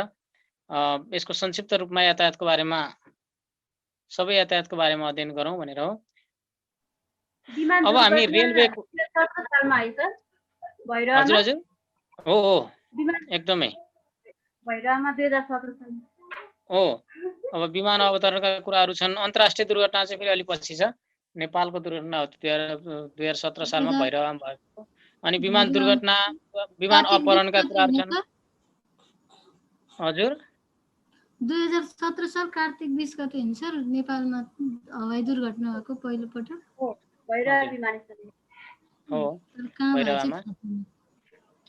यसको संक्षिप्त रूपमा यातायातको बारेमा सबै यातायातको बारेमा अध्ययन गरौँ भनेर हो। अब हामी रेलवेको सालमा है सर हजुर भैरवमा हजुर हो विमान एकदमै भैरवमा 2017 सालमा हो। अब विमान अवतरणका कुराहरू छन्। अन्तर्राष्ट्रिय दुर्घटना चाहिँ फेरि अलिक पछि छ। नेपालको दुर्घटना हो 2017 सालमा भैरवमा भएको। अनि विमान दुर्घटना विमान अपहरणका कुराहरू छन्। हजुर 2017 साल कार्तिक 20 गते होइन सर नेपालमा हवाई दुर्घटना भएको पहिलो पटक? भैरव विमानस्थल हो कहाँ भैरवमा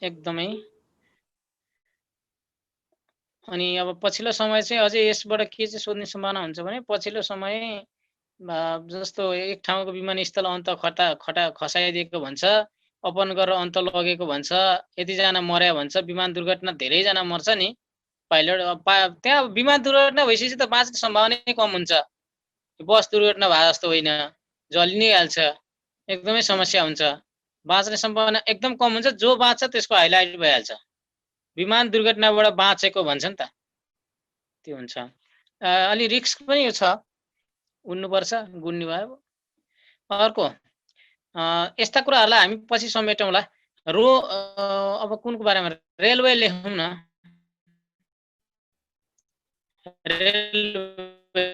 एकदमै। अनि अब पछिल्लो समय चाहिँ अझै यसबाट के चाहिँ सोध्ने सम्भावना हुन्छ भने पछिल्लो समय जस्तो एक ठाउँको विमानस्थल अन्त खसाइदिएको भन्छ, अपहरण गरेर अन्त लगेको भन्छ, यतिजना मर्या भन्छ। विमान दुर्घटना धेरैजना मर्छ नि पाइलट। त्यहाँ विमान दुर्घटना भइसकेपछि त बाँच्ने सम्भावना कम हुन्छ। बस दुर्घटना भए जस्तो होइन, जलि नै हाल्छ, एकदमै समस्या हुन्छ। बाँच्ने सम्भावना एकदम कम हुन्छ। जो बाँच्छ त्यसको हाइलाइट भइहाल्छ। विमान दुर्घटनाबाट बाँचेको भन्छ नि त, त्यो हुन्छ। अलि रिस्क पनि छ, उड्नुपर्छ, गुड्ने भयो। अर्को यस्ता कुराहरूलाई हामी पछि समेटौँला। अब कुनको बारेमा रेलवे लेखौँ न। रेलवे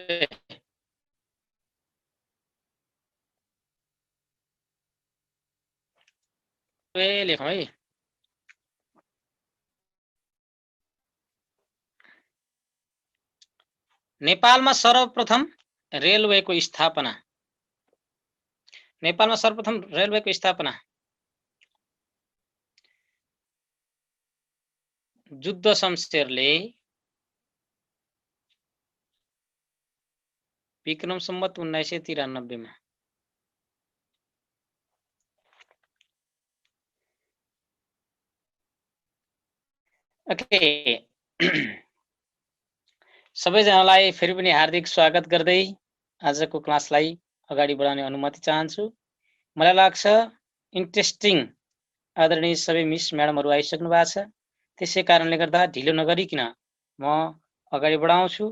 लेखौँ है। नेपालमा सर्वप्रथम रेलवेको स्थापना। नेपालमा सर्वप्रथम रेलवेको स्थापना जुद्ध शमशेरले विक्रम सम्वत 1993 मा। ओके सबैजनालाई फेरि पनि हार्दिक स्वागत गर्दै आजको क्लासलाई अगाडि बढाउने अनुमति चाहन्छु। मलाई लाग्छ इन्ट्रेस्टिङ आदरणीय सबै मिस म्याडमहरू आइसक्नु भएको छ। त्यसै कारणले गर्दा ढिलो नगरिकन म अगाडि बढाउँछु।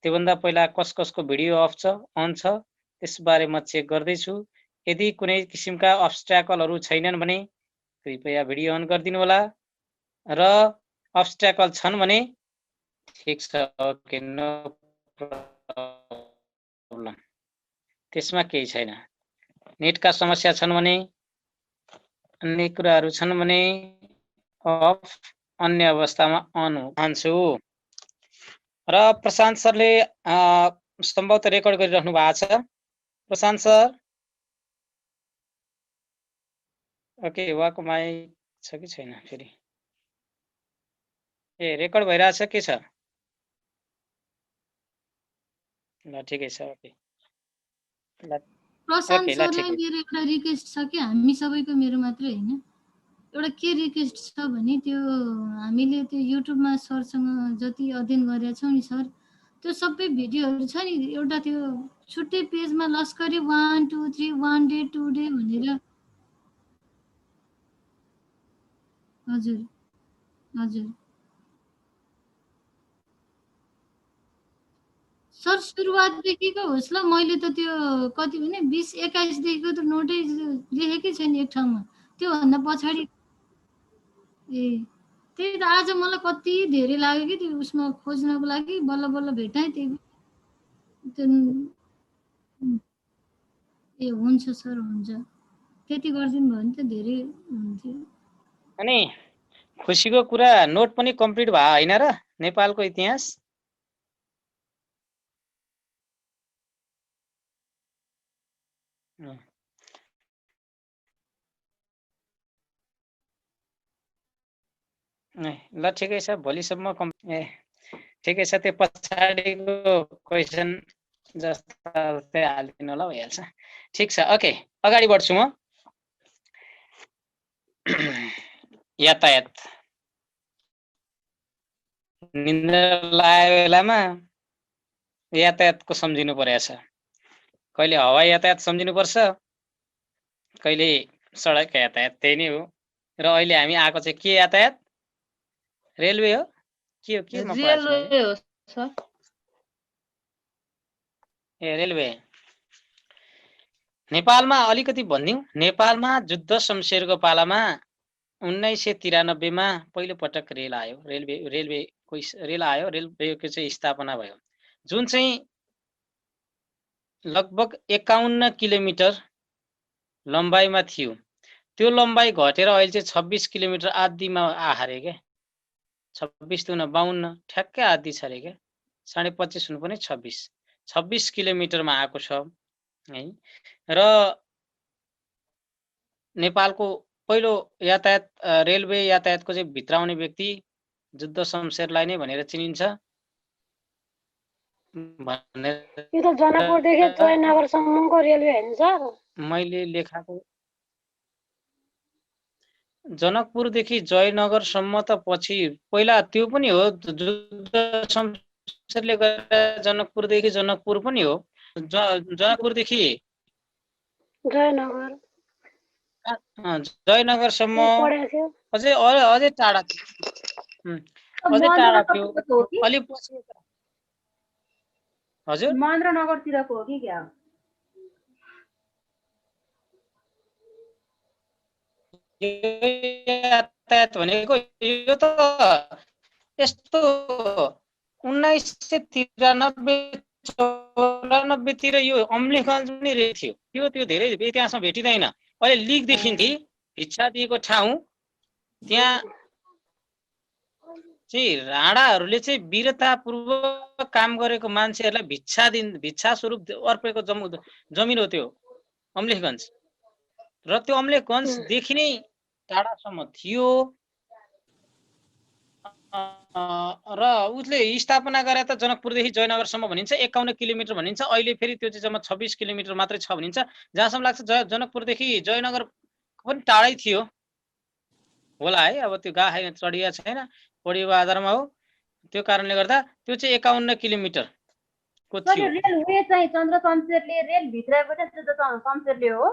त्योभन्दा पहिला कसको भिडियो अफ छ अन छ त्यसबारे म चेक गर्दैछु। यदि कुनै किसिमका अब्स्ट्याकलहरू छैनन् भने कृपया भिडियो अन गरिदिनु होला, र अब्स्ट्याकल छन् भने ठिक छ, ओके नो प्रब्लम, त्यसमा केही छैन। नेटका समस्या छन् भने, अन्य कुराहरू छन् भने अफ, अन्य अवस्थामा अन हान्छु। र प्रशान्त सरले सम्भवतः रेकर्ड गरिराख्नु भएको छ। प्रशान्त सर ओके, उहाँको माइक छ कि छैन फेरि? ए रेकर्ड भइरहेछ के छ? ल ठिकै छ, ओके। प्रशान्त सरलाई मेरो एउटा रिक्वेस्ट छ कि हामी सबैको, मेरो मात्रै होइन, एउटा के रिक्वेस्ट छ भने त्यो हामीले त्यो युट्युबमा सरसँग जति अध्ययन गरेका छौँ नि सर, त्यो सबै भिडियोहरू छ नि, एउटा त्यो छुट्टै पेजमा लस्करी 1 2 3 1 डे 2 डे भनेर। हजुर हजुर सर सुरुवातदेखिको होस् ल। मैले त त्यो कति भने 20-21 देखिको त नोटै लेखेकै छैन एक ठाउँमा। त्योभन्दा पछाडि ए त्यही त आज मलाई कति धेरै लाग्यो कि त्यो उसमा खोज्नको लागि, बल्ल बल्ल भेटाएँ। त्यही ए हुन्छ सर, हुन्छ, त्यति गरिदिनु भयो भने त धेरै हुन्थ्यो। अनि खुसीको कुरा, नोट पनि कम्प्लिट भयो होइन र नेपालको इतिहास? ल ठिकै छ, भोलिसम्म ठिकै छ। त्यो पछाडिको क्वेसन जस्ता हालिदिनु होला, भइहाल्छ। ठिक छ, ओके अगाडि बढ्छु म। यातायात निन्द्रा लागेको बेलामा यातायातको सम्झिनु परेको छ। कहिले हवाई यातायात सम्झिनुपर्छ, कहिले सडक यातायात, त्यही नै हो। र अहिले हामी आएको चाहिँ के यातायात? रेलवे हो के हो? केमा पढाएको छु मैले? रेलवे हो सर। ए रेलवे। नेपालमा अलिकति भनिदिउँ, नेपालमा जुद्ध शमशेरको पालामा 1993 मा पहिलो पटक रेल आयो। रेल आयो, रेलवेको चाहिँ स्थापना भयो, जुन चाहिँ लगभग 51 किलोमिटर लम्बाइमा थियो। त्यो लम्बाइ घटेर अहिले चाहिँ 26 किलोमिटर आदिमा आहारे के। 26 दुना 52 ठ्याक्कै आदि छ अरे के। 25.5 हुनु पनि 26 किलोमिटरमा आएको छ है। र नेपालको पहिलो यातायात रेलवे यातायातको चाहिँ भित्राउने व्यक्ति जुद्ध शमशेरलाई नै भनेर चिनिन्छ। यो त जनकपुरदेखि जयनगरसम्मको रेलवे होइन सर? मैले लेखाको जनकपुरदेखि जयनगरसम्म त पछि पहिला त्यो पनि हो, जुद्ध शमशेरले गरेर जनकपुर पनि हो। जनकपुरदेखि जयनगरसम्म अझै टाढा थियो, अलि पछि। हजुर महेन्द्रनगरतिरको हो कि क्या? यातायात भनेको यो त यस्तो 1993-94 तिर यो अम्लेखगञ्ज पनि थियो। त्यो धेरै इतिहासमा भेटिँदैन। अहिले लिक देखिन्थे भिक्षा दिएको ठाउँ, त्यहाँ चाहिँ राणाहरूले चाहिँ वीरतापूर्वक काम गरेको मान्छेहरूलाई भिक्षा स्वरूप अर्पेको जमिन हो त्यो अम्लेखगञ्ज। र त्यो अम्लेखगञ्जदेखि नै टाढासम्म थियो। र उसले स्थापना गरे त जनकपुरदेखि जयनगरसम्म भनिन्छ, 51 किलोमिटर भनिन्छ। अहिले फेरि त्यो चाहिँ जम्मा 26 किलोमिटर मात्रै छ भनिन्छ। जहाँसम्म लाग्छ जनकपुरदेखि जयनगर पनि टाढै थियो होला है। अब त्यो गाहा चढिया छैन, पढिएको आधारमा हो। त्यो कारणले गर्दा त्यो चाहिँ 51 किलोमिटरको थियो। रेलवे चाहिँ चन्द्र शमशेरले रेल भित्रको चाहिँ जुद्ध शमशेरले हो।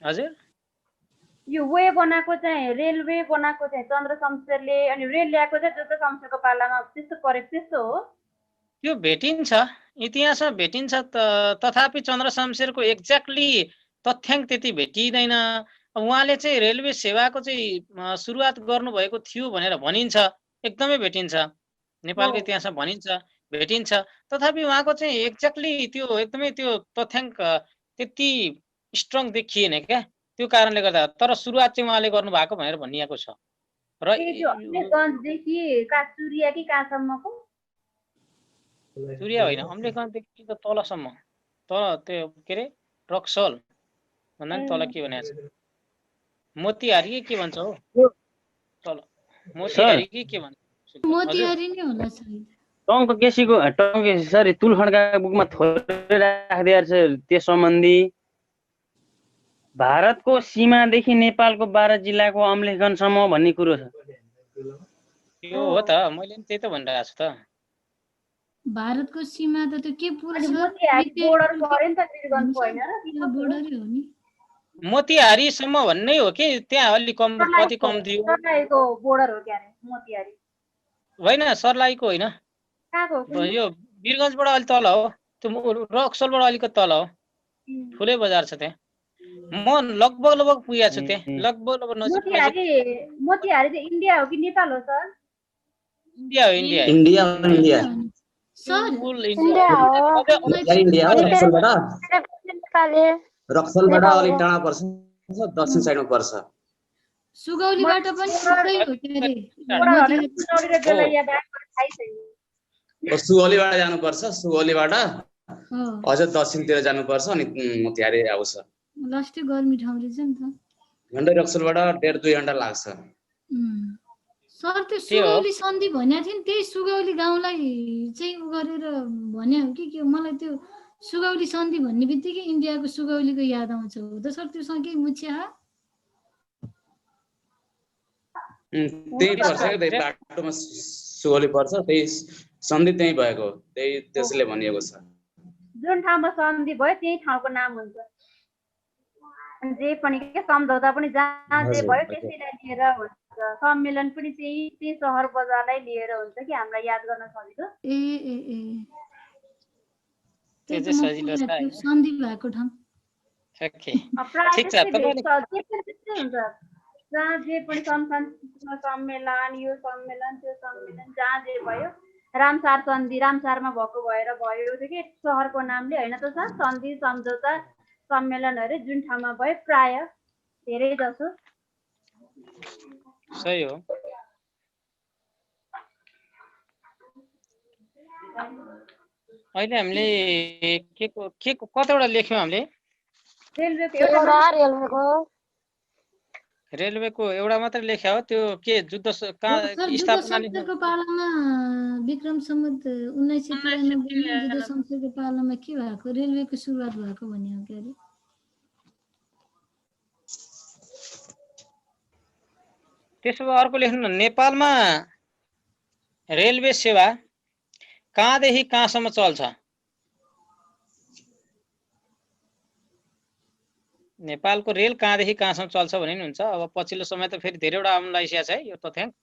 हजुर यो वे बनाएको चाहिँ रेलवे बनाएको चाहिँ चन्द्र शमशेरले, अनि रेल ल्याएको चाहिँ जुद्ध शमशेरको पालामा, त्यस्तो करेक्ट त्यस्तो हो? त्यो भेटिन्छ, इतिहासमा भेटिन्छ। तथापि चन्द्र शमशेरको एक्ज्याक्टली तथ्याङ्क त्यति भेटिँदैन। उहाँले चाहिँ रेलवे सेवाको चाहिँ सुरुवात गर्नुभएको थियो भनेर भनिन्छ, एकदमै भेटिन्छ, नेपालको इतिहासमा भनिन्छ, भेटिन्छ। तथापि उहाँको चाहिँ एक्ज्याक्टली त्यो एकदमै त्यो तथ्याङ्क त्यति स्ट्रङ देखिएन क्या। त्यो कारणले गर्दा तर सुरुवात चाहिँ उहाँले गर्नुभएको भनेर भनिएको छ। र अम्लेखगञ्जदेखि सूर्या कि कहाँसम्मको? सूर्या होइन, अम्लेखगञ्जदेखि त तलसम्म, तल त्यो के अरे रक्सोल भन्दा नि तल के भनेको छ, मोतिहारी के भन्छ हो तल, मोतिहारी के भन्छ? मोतिहारी नै होला सायद। टङ्केसी सरी तुलखण्डका बुकमा थोरै राखिदिएको छ त्यस सम्बन्धी। भारतको सीमादेखि नेपालको 12 जिल्लाको अम्लेखगञ्जसम्म भन्ने कुरो छ। यो हो त, मैले पनि त्यही त भनिरहेको छु त। भारतको सीमा त त्यो के पुल छ? बोर्डर पर्यो नि त, वीरगञ्जको होइन र? बोर्डरै हो नि। मोतिहारीसम्म भन्ने हो कि त्यहाँ अलि कम, कति कम थियो? सर्लाहीको बोर्डर हो क्या रे मोतिहारी? होइन, सर्लाहीको होइन, कहाँको? यो वीरगञ्जबाट अलि तल हो, त्यो रक्सोलबाट अलिकति तल हो, ठुलै बजार छ त्यहाँ। म लगभग पुगेको छु त्यहाँ, लगभग नजिक। मोतिहारी चाहिँ इन्डिया हो कि नेपाल हो सर? इन्डिया हो, इन्डिया सर रक्सलबाट अलिक टाढा पर्छ, दक्षिण साइडमा पर्छ। सुगौलीबाट पनि उतै हो के रे? सुगौलीबाट जानुपर्छ, सुगौलीबाट अझ दक्षिणतिर जानुपर्छ, अनि मोतिहारी आउँछ। लास्टै गर्मी ठाउँ रहेछ नि त। झन्डै रक्सलबाट 1.5-2 घण्टा लाग्छ। सर त्यो सुगौली सन्धि भनेको थियो नि, त्यही सुगौली गाउँलाई चाहिँ उ गरेर भने हो कि के? मलाई त्यो सुगौली सन्धि भन्ने बित्तिकै इन्डियाको सुगौलीको याद आउँछ। हो त सर, त्योसँग केही मुछ्या? त्यही पर्छ क्या, त्यही बाटोमा सुगौली पर्छ, त्यही सन्धि त्यही भएको, त्यही त्यसले भनिएको छ। जुन ठाउँमा सन्धि भयो त्यही ठाउँको नाम हुन्छ। जे पनि के सम्झौता पनि जहाँ जे भयो त्यसैलाई लिएर हुन्छ। सम्मेलन पनि त्यही सहर बजारलाई लिएर हुन्छ कि हामीलाई याद गर्न सजिलो। ए ए ए त्यो त्यही त चाहिँ म सजिलो छ पुरा है। त्यो सन्धि भएको ठाउँ। ओके प्रायः ठिक छ त्यस्तै तपाईँले भेट्छ, जे पनि त्यस्तै हुन्छ। जहाँ जे पनि सम्मेलन, यो सम्मेलन त्यो सम्मेलन जहाँ जे भयो रामसार सन्धि रामसारमा भएको भएर भयो थियो कि सहरको नामले होइन त सर। सन्धि सम्झौता सम्मेलनहरू जुन ठाउँमा भयो प्राय धेरै जसो। सही हो। अहिले हामीले के कतिवटा लेख्यौँ हामीले? रेलवेको एउटा मात्रै लेख्या हो। त्यो के जुद्ध कहाँ जुद्ध स्थापना शमशेरको पालामा विक्रम सम्वत 1993 मा जुद्ध शमशेरको पालामा के भएको रेलवेको सुरुवात भएको भन्ने हो के अरे। त्यसो भए अर्को लेख्नु न, नेपालमा रेलवे सेवा कहाँदेखि कहाँसम्म चल्छ? नेपालको रेल कहाँदेखि कहाँसम्म चल्छ भने नि हुन्छ। अब पछिल्लो समय त फेरि धेरैवटा आउन लागिसकेको छ है यो तथ्याङ्क।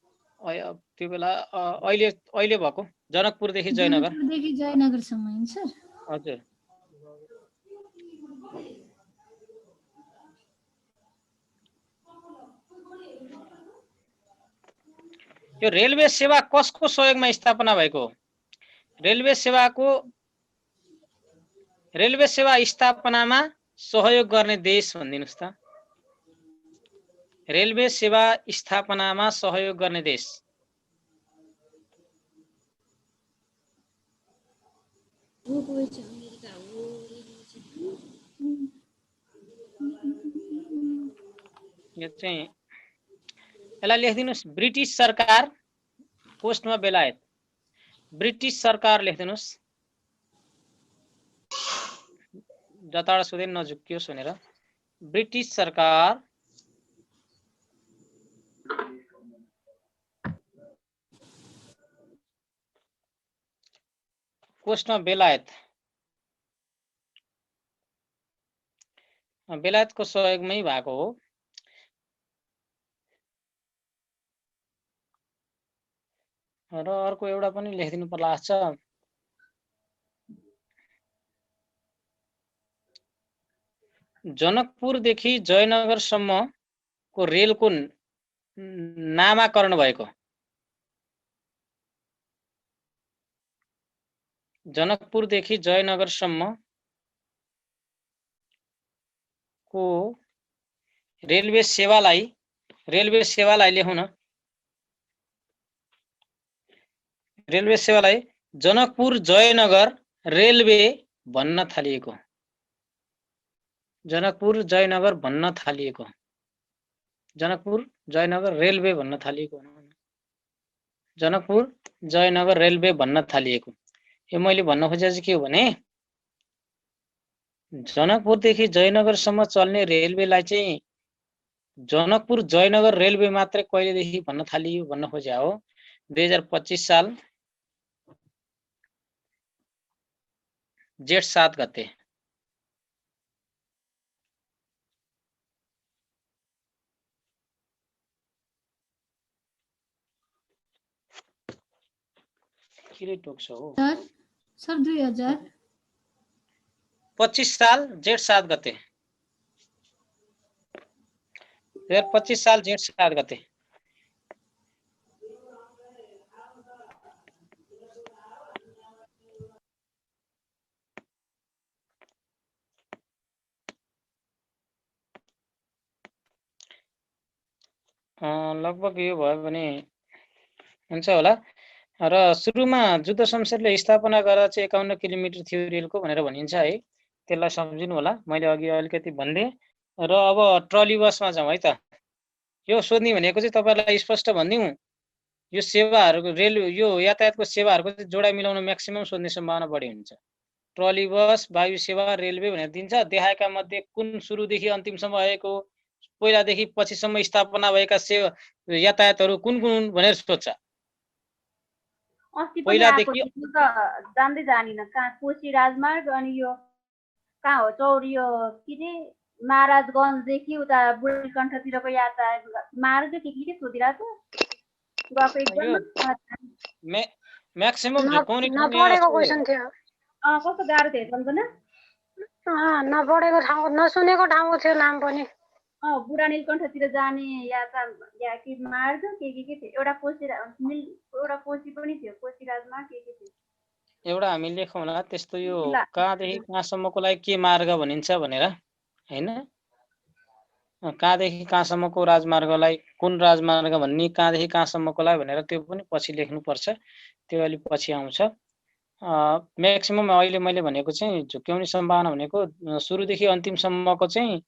त्यो बेला अहिले भएको जनकपुरदेखि जयनगर। जनकपुरदेखि जयनगरसम्म होइन सर? हजुर। यो रेलवे सेवा कसको सहयोगमा स्थापना भएको? रेलवे सेवा स्थापनामा सहयोग गर्ने देश भनिदिनुस् त। रेलवे सेवा स्थापनामा सहयोग गर्ने देश। यो चाहिँ यसलाई लेखिदिनुस् ब्रिटिस सरकार पोस्टमा बेलायत। ब्रिटिस सरकार लेखिदिनुस्, जताबाट सोधे नझुक्कियोस् भनेर। ब्रिटिस सरकार पोस्टमा बेलायत। बेलायतको सहयोगमै भएको हो। र अर्को एउटा पनि लेखिदिनु पर्ला छ। जनकपुरदेखि जयनगरसम्मको रेलको नामाकरण भएको। जनकपुरदेखि जयनगरसम्मको रेलवे सेवालाई लेखौँ न। रेलवे सेवालाई जनकपुर जयनगर रेलवे भन्न थालिएको। जनकपुर जयनगर भन्न थालिएको। जनकपुर जयनगर रेलवे भन्न थालिएको। जनकपुर जयनगर रेलवे भन्न थालिएको। यो मैले भन्न खोजेको चाहिँ के हो भने जनकपुरदेखि जयनगरसम्म चल्ने रेलवेलाई चाहिँ जनकपुर जयनगर रेलवे मात्रै कहिलेदेखि भन्न थालियो भन्न खोजेको हो। 2025 साल जेठ 7 गते। किन टोक्छ हो सर 2025 साल जेठ 7 गते। 2025 साल जेठ 7 गते। लगभग यो भयो भने हुन्छ होला। र सुरुमा जुद्ध शमशेरले स्थापना गरेर चाहिँ 51 किलोमिटर थियो रेलको भनेर भनिन्छ है। त्यसलाई सम्झिनु होला। मैले अघि अलिकति भन्दै। र अब ट्रली बसमा जाउँ है त। यो सोध्ने भनेको चाहिँ तपाईलाई स्पष्ट भनिदिउँ, यो सेवाहरूको यो यातायातको सेवाहरूको चाहिँ जोडा मिलाउन म्याक्सिमम सोध्ने सम्भावना बढी हुन्छ। ट्रली बस, वायु सेवा, रेलवे भनेर दिन्छ। देखाएका मध्ये कुन सुरुदेखि अन्तिमसम्म आएको, पहिलादेखि पछिसम्म स्थापना भएका यातायातहरू कुन कुन भनेर सोध्छ। अस्ति पनि आएको पहिलादेखि थियो म त जान्दै जानिन कहाँ कोशी राजमार्ग अनि यो कहाँ हो चौरी यो के रे महाराजगञ्जदेखि उता बुढीकण्ठतिरको यातायात मार्ग के सोधिरहेको गएको यो एकदम म्याक्सिमम झुक्काउने ठाउँ यहाँ नपढेको क्वेसन थियो कस्तो गाह्रो थियो सम्झना नपढेको ठाउँ नसुनेको ठाउँको थियो नाम पनि बुढा नीलकण्ठतिर जाने या के मार्ग के थियो एउटा कोशी पनि थियो कोशी राजमार्ग के थियो एउटा हामी लेखौँ होला त्यस्तो यो कहाँदेखि कहाँसम्मको लागि के मार्ग भनिन्छ भनेर हैन कहाँदेखि कहाँसम्मको राजमार्गलाई कुन राजमार्ग भन्ने कहाँदेखि कहाँसम्मको लागि भनेर त्यो पनि पछि लेख्नुपर्छ त्यो अलि पछि आउँछ म्याक्सिमम अहिले मैले भनेको चाहिँ झुक्क्याउने सम्भावना भनेको सुरुदेखि अन्तिमसम्मको चाहिँ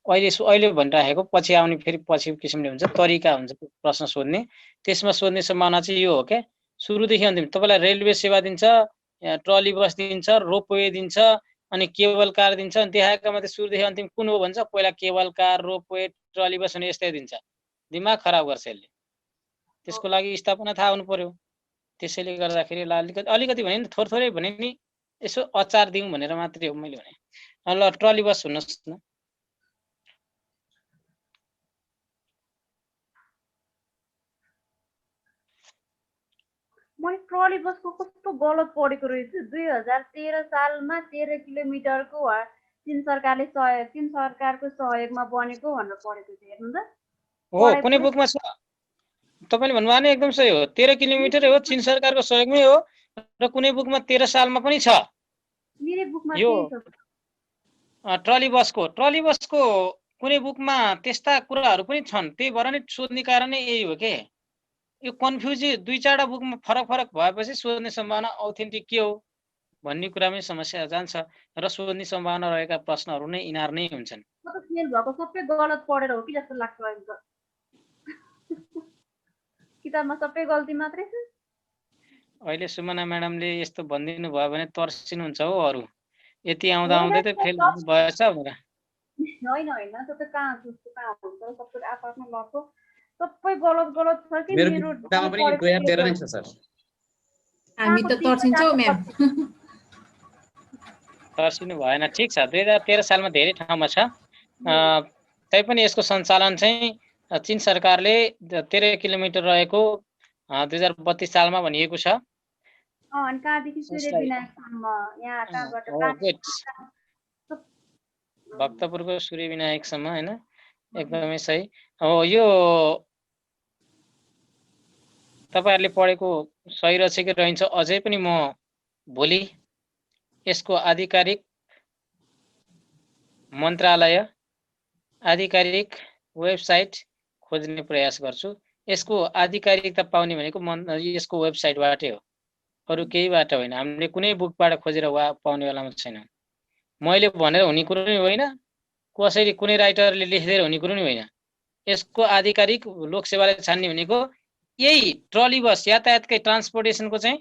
अहिले भनिराखेको पछि आउने फेरि पछि किसिमले हुन्छ तरिका हुन्छ प्रश्न सोध्ने त्यसमा सोध्ने सम्भावना चाहिँ यो हो क्या सुरुदेखि अन्तिम तपाईँलाई रेलवे सेवा दिन्छ ट्रली बस दिन्छ रोपवे दिन्छ अनि केबल कार दिन्छ अनि देखाएका मात्रै सुरुदेखि अन्तिम कुन हो भन्छ पहिला केबल कार रोपवे ट्रली बस अनि यस्तै दिन्छ दिमाग खराब गर्छ यसले त्यसको लागि स्थापना थाहा हुनु पर्यो त्यसैले गर्दाखेरि अलिकति भने नि थोरै भने नि यसो अचार दिउँ भनेर मात्रै हो मैले भने ल ट्रली बस सुन्नुहोस् न मैले ट्रली बसको कस्तो गलत पढेको रहेछु 2013 सालमा 13 किलोमिटरको चीन सरकारको सहयोगमा बनेको भनेर पढेको थिएँ हेर्नु त हो कुनै बुकमा छ तपाईले भन्नुभयो नि एकदम सही हो 13 किलोमिटर हो चीन सरकारको सहयोगमै हो र कुनै बुकमा 13 सालमा पनि छ मेरो बुकमा यो त्यही छ ट्रली बसको कुनै बुकमा त्यस्ता कुराहरू पनि छन् त्यही भएर नै सोध्ने कारण नै यही हो के यो कन्फ्युज दुई चारवटा बुकमा फरक भएपछि सोध्ने सम्भावना ऑथेन्टिक के हो भन्ने कुरामै समस्या जान्छ र सोध्ने सम्भावना रहेका प्रश्नहरू नै यिनीहरू नै हुन्छन् म त फेल भएको सबै गलत पढेर हो कि जस्तो लाग्छ अहिले किताबमा सबै गल्ती मात्रै छ अहिले सुमना म्याडमले यस्तो भनिदिनु भयो भने तर्सिनुहुन्छ हो अरू यति आउँदा आउँदै त फेल भएछ भनेर होइन त्यो त कहाँ हुन्छ सबै आफ्नो लको सबै गलत छ कि मेरो किताबमा पनि 2013 नै छ सर हामी त तर्सिन्छौँ म्याम तर्सिनु भएन ठिक छ 2013 सालमा धेरै ठाउँमा छ तैपनि यसको सञ्चालन चाहिँ चीन सरकारले 13 किलोमिटर रहेको 2032 सालमा भनिएको छ अनि कहाँदेखि सूर्य विनायकसम्म यहाँ कहाँबाट भक्तपुरको सूर्य विनायकसम्म हैन एकदमै सही हो यो तपाईहरुले पढेको सही रहेछ कि रहन्छ अझै पनि म भोलि यसको आधिकारिक मन्त्रालय आधिकारिक वेबसाइट खोज्ने प्रयास गर्छु यसको आधिकारिकता पाउने भनेको यसको वेबसाइटबाटै हो अरु केहीबाट होइन हामीले कुनै बुकबाट खोजेर पाउने बेलामा छैन मैले भनेर हुने कुरो नै होइन कसैले कुनै राइटरले लेख्दै हुने कुरो नै होइन यसको आधिकारिक लोकसेवाले छान्ने भनेको यही ट्रली बस यातायातकै ट्रान्सपोर्टेसनको चाहिँ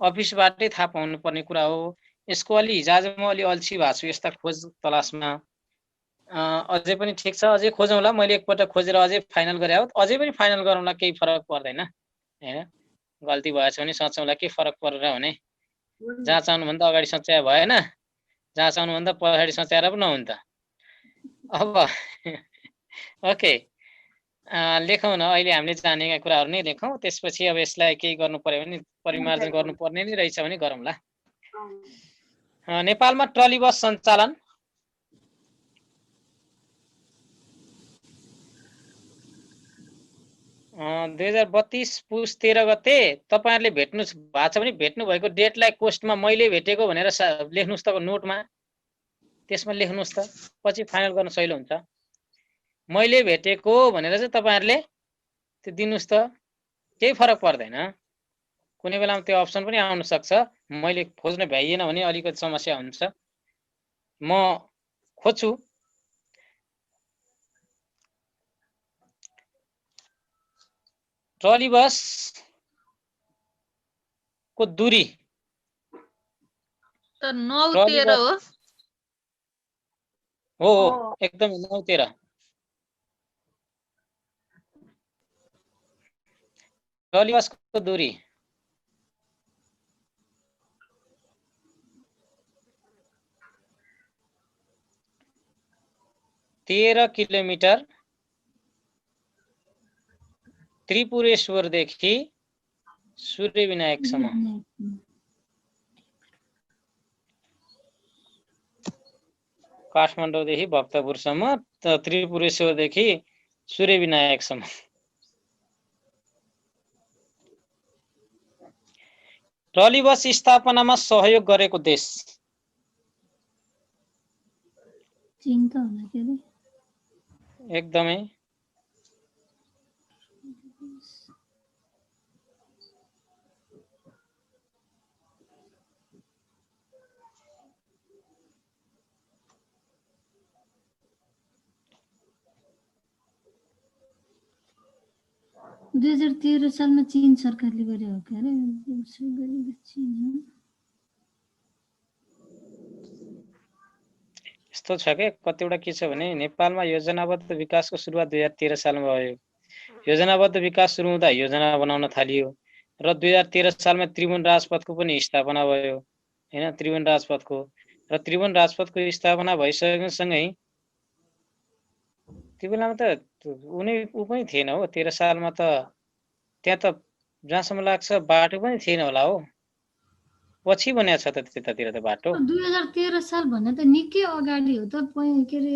अफिसबाटै थाहा पाउनु पर्ने कुरा हो यसको अलि हिजोआजमा अलि अल्छी भएको छु यस्ता खोज तलासमा अझै पनि ठिक छ अझै खोजौँला मैले एकपटक खोजेर अझै फाइनल गरे हो अझै पनि फाइनल गरौँला केही फरक पर्दैन हैन गल्ती भएछ भने सोचौँला के फरक परेर भने जहाँ चाहनुभन्दा अगाडि सोचाए भएन जहाँ चाहनुभन्दा पछाडि सोचाएर पनि नहुन् त अब ओके लेखौँ न अहिले हामीले जानेका कुराहरू नै लेखौँ त्यसपछि अब यसलाई केही गर्नु पर्यो भने परिमार्जन गर्नुपर्ने नै रहेछ भने गरौँला नेपालमा ट्रली बस सञ्चालन अ 2032 पुस 13 गते तपाईहरुले भेट्नु भएको छ भने भेट्नु भएको डेटलाई कोस्टमा मैले भेटेको भनेर लेख्नुस् त नोटमा त्यसमा लेख्नुस् त पछि फाइनल गर्न सजिलो हुन्छ मैले भेटेको भनेर चाहिँ तपाईहरुले त्यो दिनुस् त केही फरक पर्दैन कुनै बेलामा त्यो अप्सन पनि आउन सक्छ मैले खोज्न भ्याइएन भने अलिकति समस्या हुन्छ म खोज्छु ट्रली बस को दूरी त 9-13 हो एकदम 9-13 ट्रली बसको दूरी 13 किलोमिटर त्रिपुरेश्वरदेखि सूर्य विनायकसम्म। काठमाडौँदेखि भक्तपुरसम्म, त्रिपुरेश्वरदेखि सूर्य विनायकसम्म। ट्रली बस स्थापनामा सहयोग गरेको देश? चीन त होला के रे? एकदमै। दुई 2013 सालमा चीन सरकारले गरे हो क्या रे? यस्तो छ के कतिवटा के छ भने नेपालमा योजनाबद्ध विकासको सुरुवात 2013 सालमा भयो। योजनाबद्ध विकास सुरु हुँदा योजना बनाउन थालियो र 2013 सालमा त्रिभुवन राजपथको पनि स्थापना भयो हैन। त्रिभुवन राजपथको र त्रिभुवन राजपथको स्थापना भइसकेसँगै त्यो बेलामा त ऊ पनि थिएन हो। 13 सालमा त त्यहाँ त जहाँसम्म लाग्छ बाटो पनि थिएन होला हो। पछि बन्या छ त त्यतातिर त बाटो। 2013 साल भन्दा त निकै अगाडि हो त। के रे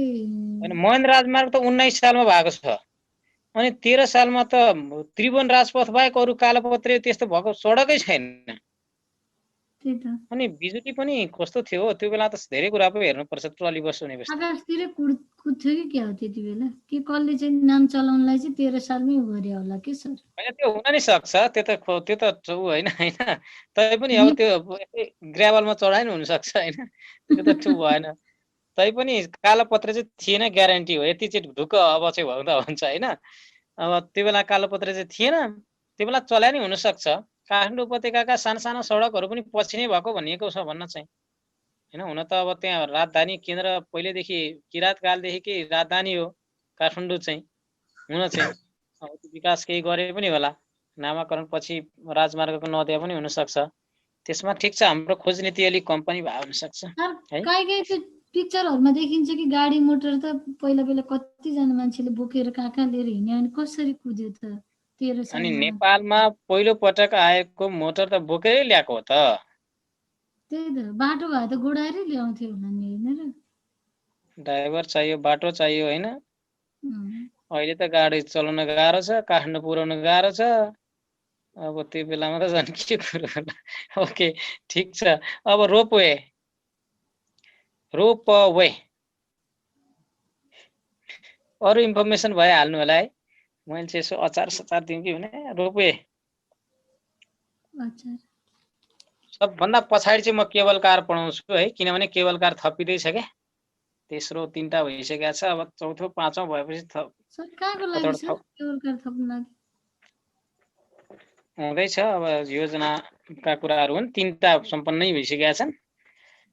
हैन, महेन्द्र राजमार्ग त 19 सालमा भएको छ। अनि 13 सालमा त त्रिभुवन राजपथ बाहेक अरु कालोपत्रे त्यस्तो भएको सडकै छैन। अनि बिजुली पनि कस्तो थियो हो त्यो बेला त धेरै कुरा पो हेर्नु पर्छ। ट्रली बस हुनेपछि आकाशतिर कुद्थ्यो कि क्या हो त्यति बेला? के कसले चाहिँ नाम चलाउनलाई चाहिँ 13 सालमै गरे होला के सर? हैन, त्यो हुन नि सक्छ। त्यो त उ हैन हैन। तै पनि अब त्यो ग्राभलमा चढाइ हुन सक्छ हैन। त्यो त ठु भएन। तै पनि कालोपत्रे चाहिँ थिएन ग्यारेन्टी हो। यति चाहिँ ढुक्क अब चाहिँ हुँदा हुन्छ हैन। अब त्यो बेला कालोपत्रे चाहिँ थिएन। त्यो बेला चल्या नि हुन सक्छ। काठमाडौँ उपत्यकाका साना सडकहरू पनि पछि नै भएको भनिएको छ भन्न चाहिँ हैन। हुन त अब त्यहाँ राजधानी केन्द्र पहिलेदेखि किराँत कालदेखिकै राजधानी हो काठमाडौँ चाहिँ। हुन चाहिँ अब त्यो विकास केही गरे पनि होला। नामाकरण पछि राजमार्गको नदिया पनि हुन सक्छ। त्यसमा ठिक छ हाम्रो खोज नीति अलिक कम पनि भए हुन सक्छ है। कहीँ त्यो पिक्चरहरुमा देखिन्छ कि गाडी मोटर त पहिला कतिजना मान्छेले बोकेर कहाँ लिएर हिँड्यो अनि कसरी कुद्यो त 13 सालमा? अनि नेपालमा पहिलो पटक आएको मोटर त बोकेरै ल्याएको हो त। त्यही त बाटो भए त गोडाएरै ल्याउँथ्यो होला नि हैन र? ड्राइभर चाहियो, बाटो चाहियो हैन। अहिले त गाडी चलाउन गाह्रो छ, काठमाडौँ पुर्याउन गाह्रो छ। अब त्यो बेलामा त झन् के कुरो होला। ओके ठिक छ। अब रोपवे अरु इन्फर्मेसन भइहाल्नु होला है। मैले चाहिँ यसो अचार दिउँ कि भने रोपवे सबभन्दा पछाडि चाहिँ म केबल कार पढाउँछु है। किनभने केबल कार थपिँदैछ क्या। तेस्रो 3टा भइसकेको छ। अब चौथो 5औं भएपछि हुँदैछ। अब योजनाका कुराहरू हुन्। 3टा सम्पन्नै भइसकेका छन्।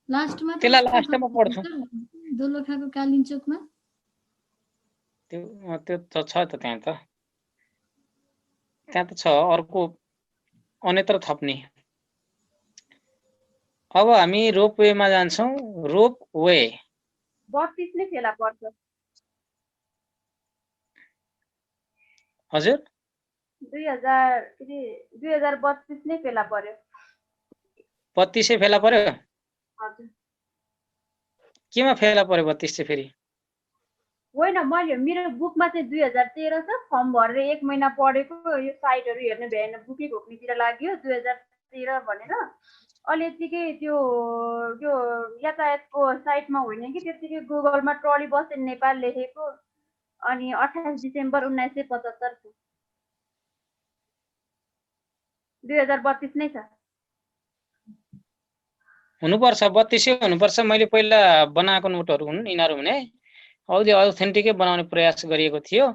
लास्टमा त्यसलाई लास्टमा पढ्छु। दोलखाको कालिन्चोकमा त्यो त छ त त्यहाँ त छ। अर्को अन्यत्र थप्ने। अब हामी रोपवेमा जान्छौँ। रोपवे 32 नै फेला पर्छ। हजुर 2032 नै फेला पर्यो। 32 फेला पर्यो? हजुर। केमा फेला पर्यो 32 चाहिँ फेरि? होइन, मैले मेरो बुकमा चाहिँ 2013 छ। फर्म भरेर 1 महिना पढेको यो साइटहरु हेर्ने भ्याएन। बुकै घोक्नेतिर लाग्यो 2013 भनेर। अहिले यतिकै त्यो यातायातको साइटमा होइन कि त्यतिकै गुगलमा ट्रली बस इन नेपाल लेखेको अनि 28 डिसेम्बर 1975 छ। 2032 नै छ। हुनुपर्छ 32 हुनुपर्छ। मैले पहिला बनाएको नोटहरु हुन् यिनीहरु हुने। अथेन्टिकै बनाउने प्रयास गरिएको थियो।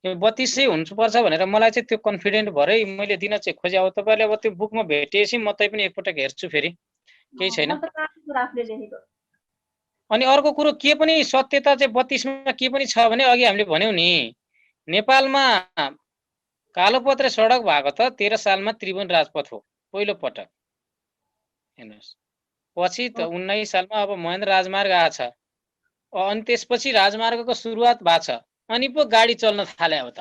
यो 32 हुनुपर्छ भनेर मलाई चाहिँ त्यो कन्फिडेन्ट भरै मैले दिन चाहिँ खोजे। अब तपाईहरुले अब त्यो बुकमा भेटेपछि म तै पनि एकपटक हेर्छु फेरि। केही छैन। अनि अर्को कुरो के पनि सत्यता चाहिँ 32 मा के पनि छ भने अघि हामीले भन्यौ नि नेपालमा कालोपत्रे सडक भएको त 13 सालमा त्रिभुवन राजपथ हो पहिलो पटक। हेर्नुहोस् पछि त 19 सालमा अब महेन्द्र राजमार्ग आछ, अनि त्यसपछि राजमार्गको सुरुवात भएको छ, अनि पो गाडी चल्न थाले। अब त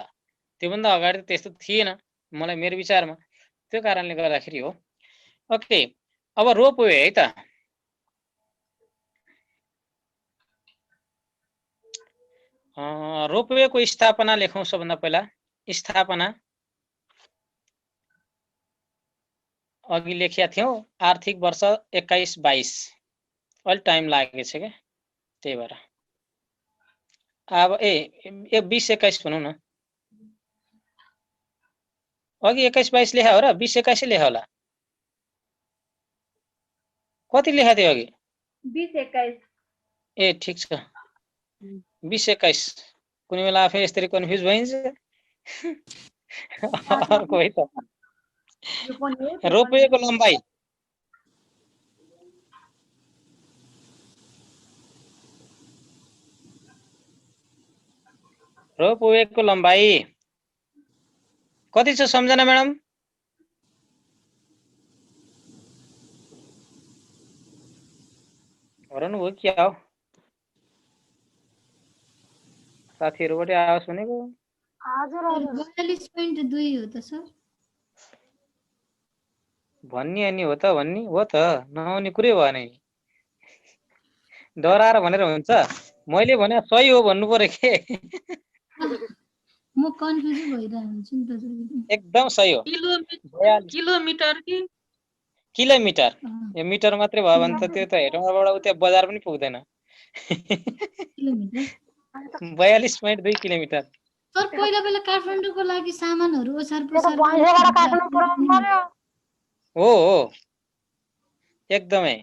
त्योभन्दा अगाडि त त्यस्तो थिएन मलाई मेरो विचारमा, त्यो कारणले गर्दाखेरि हो। ओके, अब रोपवे है त। रोपवेको स्थापना लेखौँ सबभन्दा पहिला। स्थापना अघि लेखेका थियौँ आर्थिक वर्ष 21-22, अलि टाइम लागेको छ क्या, त्यही भएर। अब 20-21 भनौँ न। अघि 21-22 लेखा हो र 20-21 लेखा होला? कति लेखा थियो अघि? 20-21। ए ठिक छ, 20-21। कुनै बेला आफै यसरी कन्फ्युज भइन्छ। अर्को है त। रोपवेको लम्बाइ कति छ सम्झना म्याडम? हराउनु भयो क्या हो? साथीहरूबाट आवाज सुनेको? हजुर हजुर 42.2 हो त सर। भन्ने अनि हो त भन्ने हो त, नआउने कुरै भएन नि। डराएर भनेर हुन्छ? मैले भने सही हो भन्नु पर्यो के? म कन्फ्युज भइरहेको हुन्छु नि त सर। एकदम सही हो। किलोमिटर कि किलोमिटर। यो मिटर मात्रै भयो भने त त्यो त हेटौँडाबाट उता बजार पनि पुग्दैन। 42.2 किलोमिटर। सर पहिला पहिला काठमाडौँको लागि सामानहरू ओसार त्यो त पसार भैँसेबाट काट्नु पुऱ्याउनु पर्यो। हो एकदमै।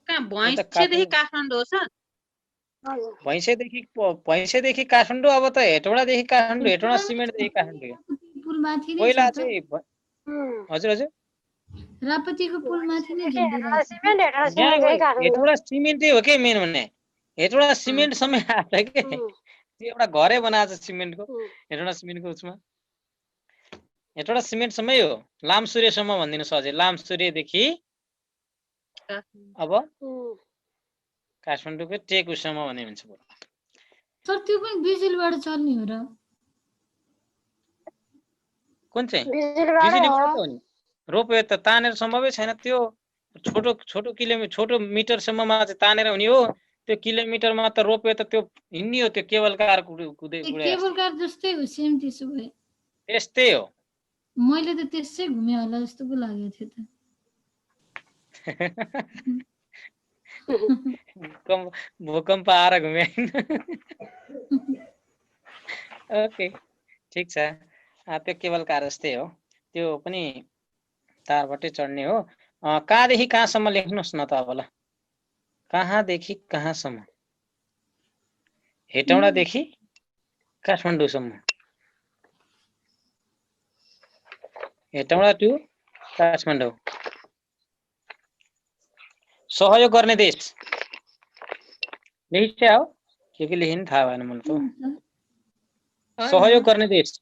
कहाँ भैँसेदेखि काठमाडौँ हो सर? भैँसेदेखि काठमाडौँ, अब त हेटौँडादेखि काठमाडौँ, हेटौँडा सिमेन्टदेखि काठमाडौँ। पुल माथि नै पहिला छ त। चाहिँ हजुर हजुर रापतीको पुल माथि नै झुन्डिरहेको छ। हेटौँडा सिमेन्टै हो के मेन भने। हेटौँडा सिमेन्ट समय आएको के, त्यो एउटा घरै बनाएको छ सिमेन्टको। हेटौँडा सिमेन्टको उसमा हेटौँडा सिमेन्ट समय हो। लामसुरेसम्म भनिदिनु सजिलो, लामसुरेदेखि अब काठमाडौँको टेकुसम्म भन्ने हुन्छ। सर त्यो पनि बिजुलीबाट चल्ने हो र? कुन चाहिँ? बिजुलीबाट हो नि। रोपवे त तानेर सम्भवै छैन। त्यो छोटो मिटरसम्ममा चाहिँ तानेर हुने हो। त्यो किलोमिटरमा त रोपवे त त्यो हिँड्ने हो, त्यो केबल कार कुदै केबल कार जस्तै हो, सेम त्यसो भए। त्यस्तै हो। मैले त त्यसै घुमे होला जस्तो पो लागेको थियो त। भूकम्प आएर घुमे। ओके ठिक छ। त्यो केबल कार जस्तै हो, त्यो पनि तारबाटै चढ्ने हो। कहाँदेखि कहाँसम्म लेख्नुहोस् न त अब ल। कहाँदेखि कहाँसम्म? हेटौँडादेखि काठमाडौँसम्म। हेटौँडा टु काठमाडौँ। सहयोग गर्ने देश लेखिन्छ हो के लेखिनु थाहा भएन मलाई त। सहयोग गर्ने देश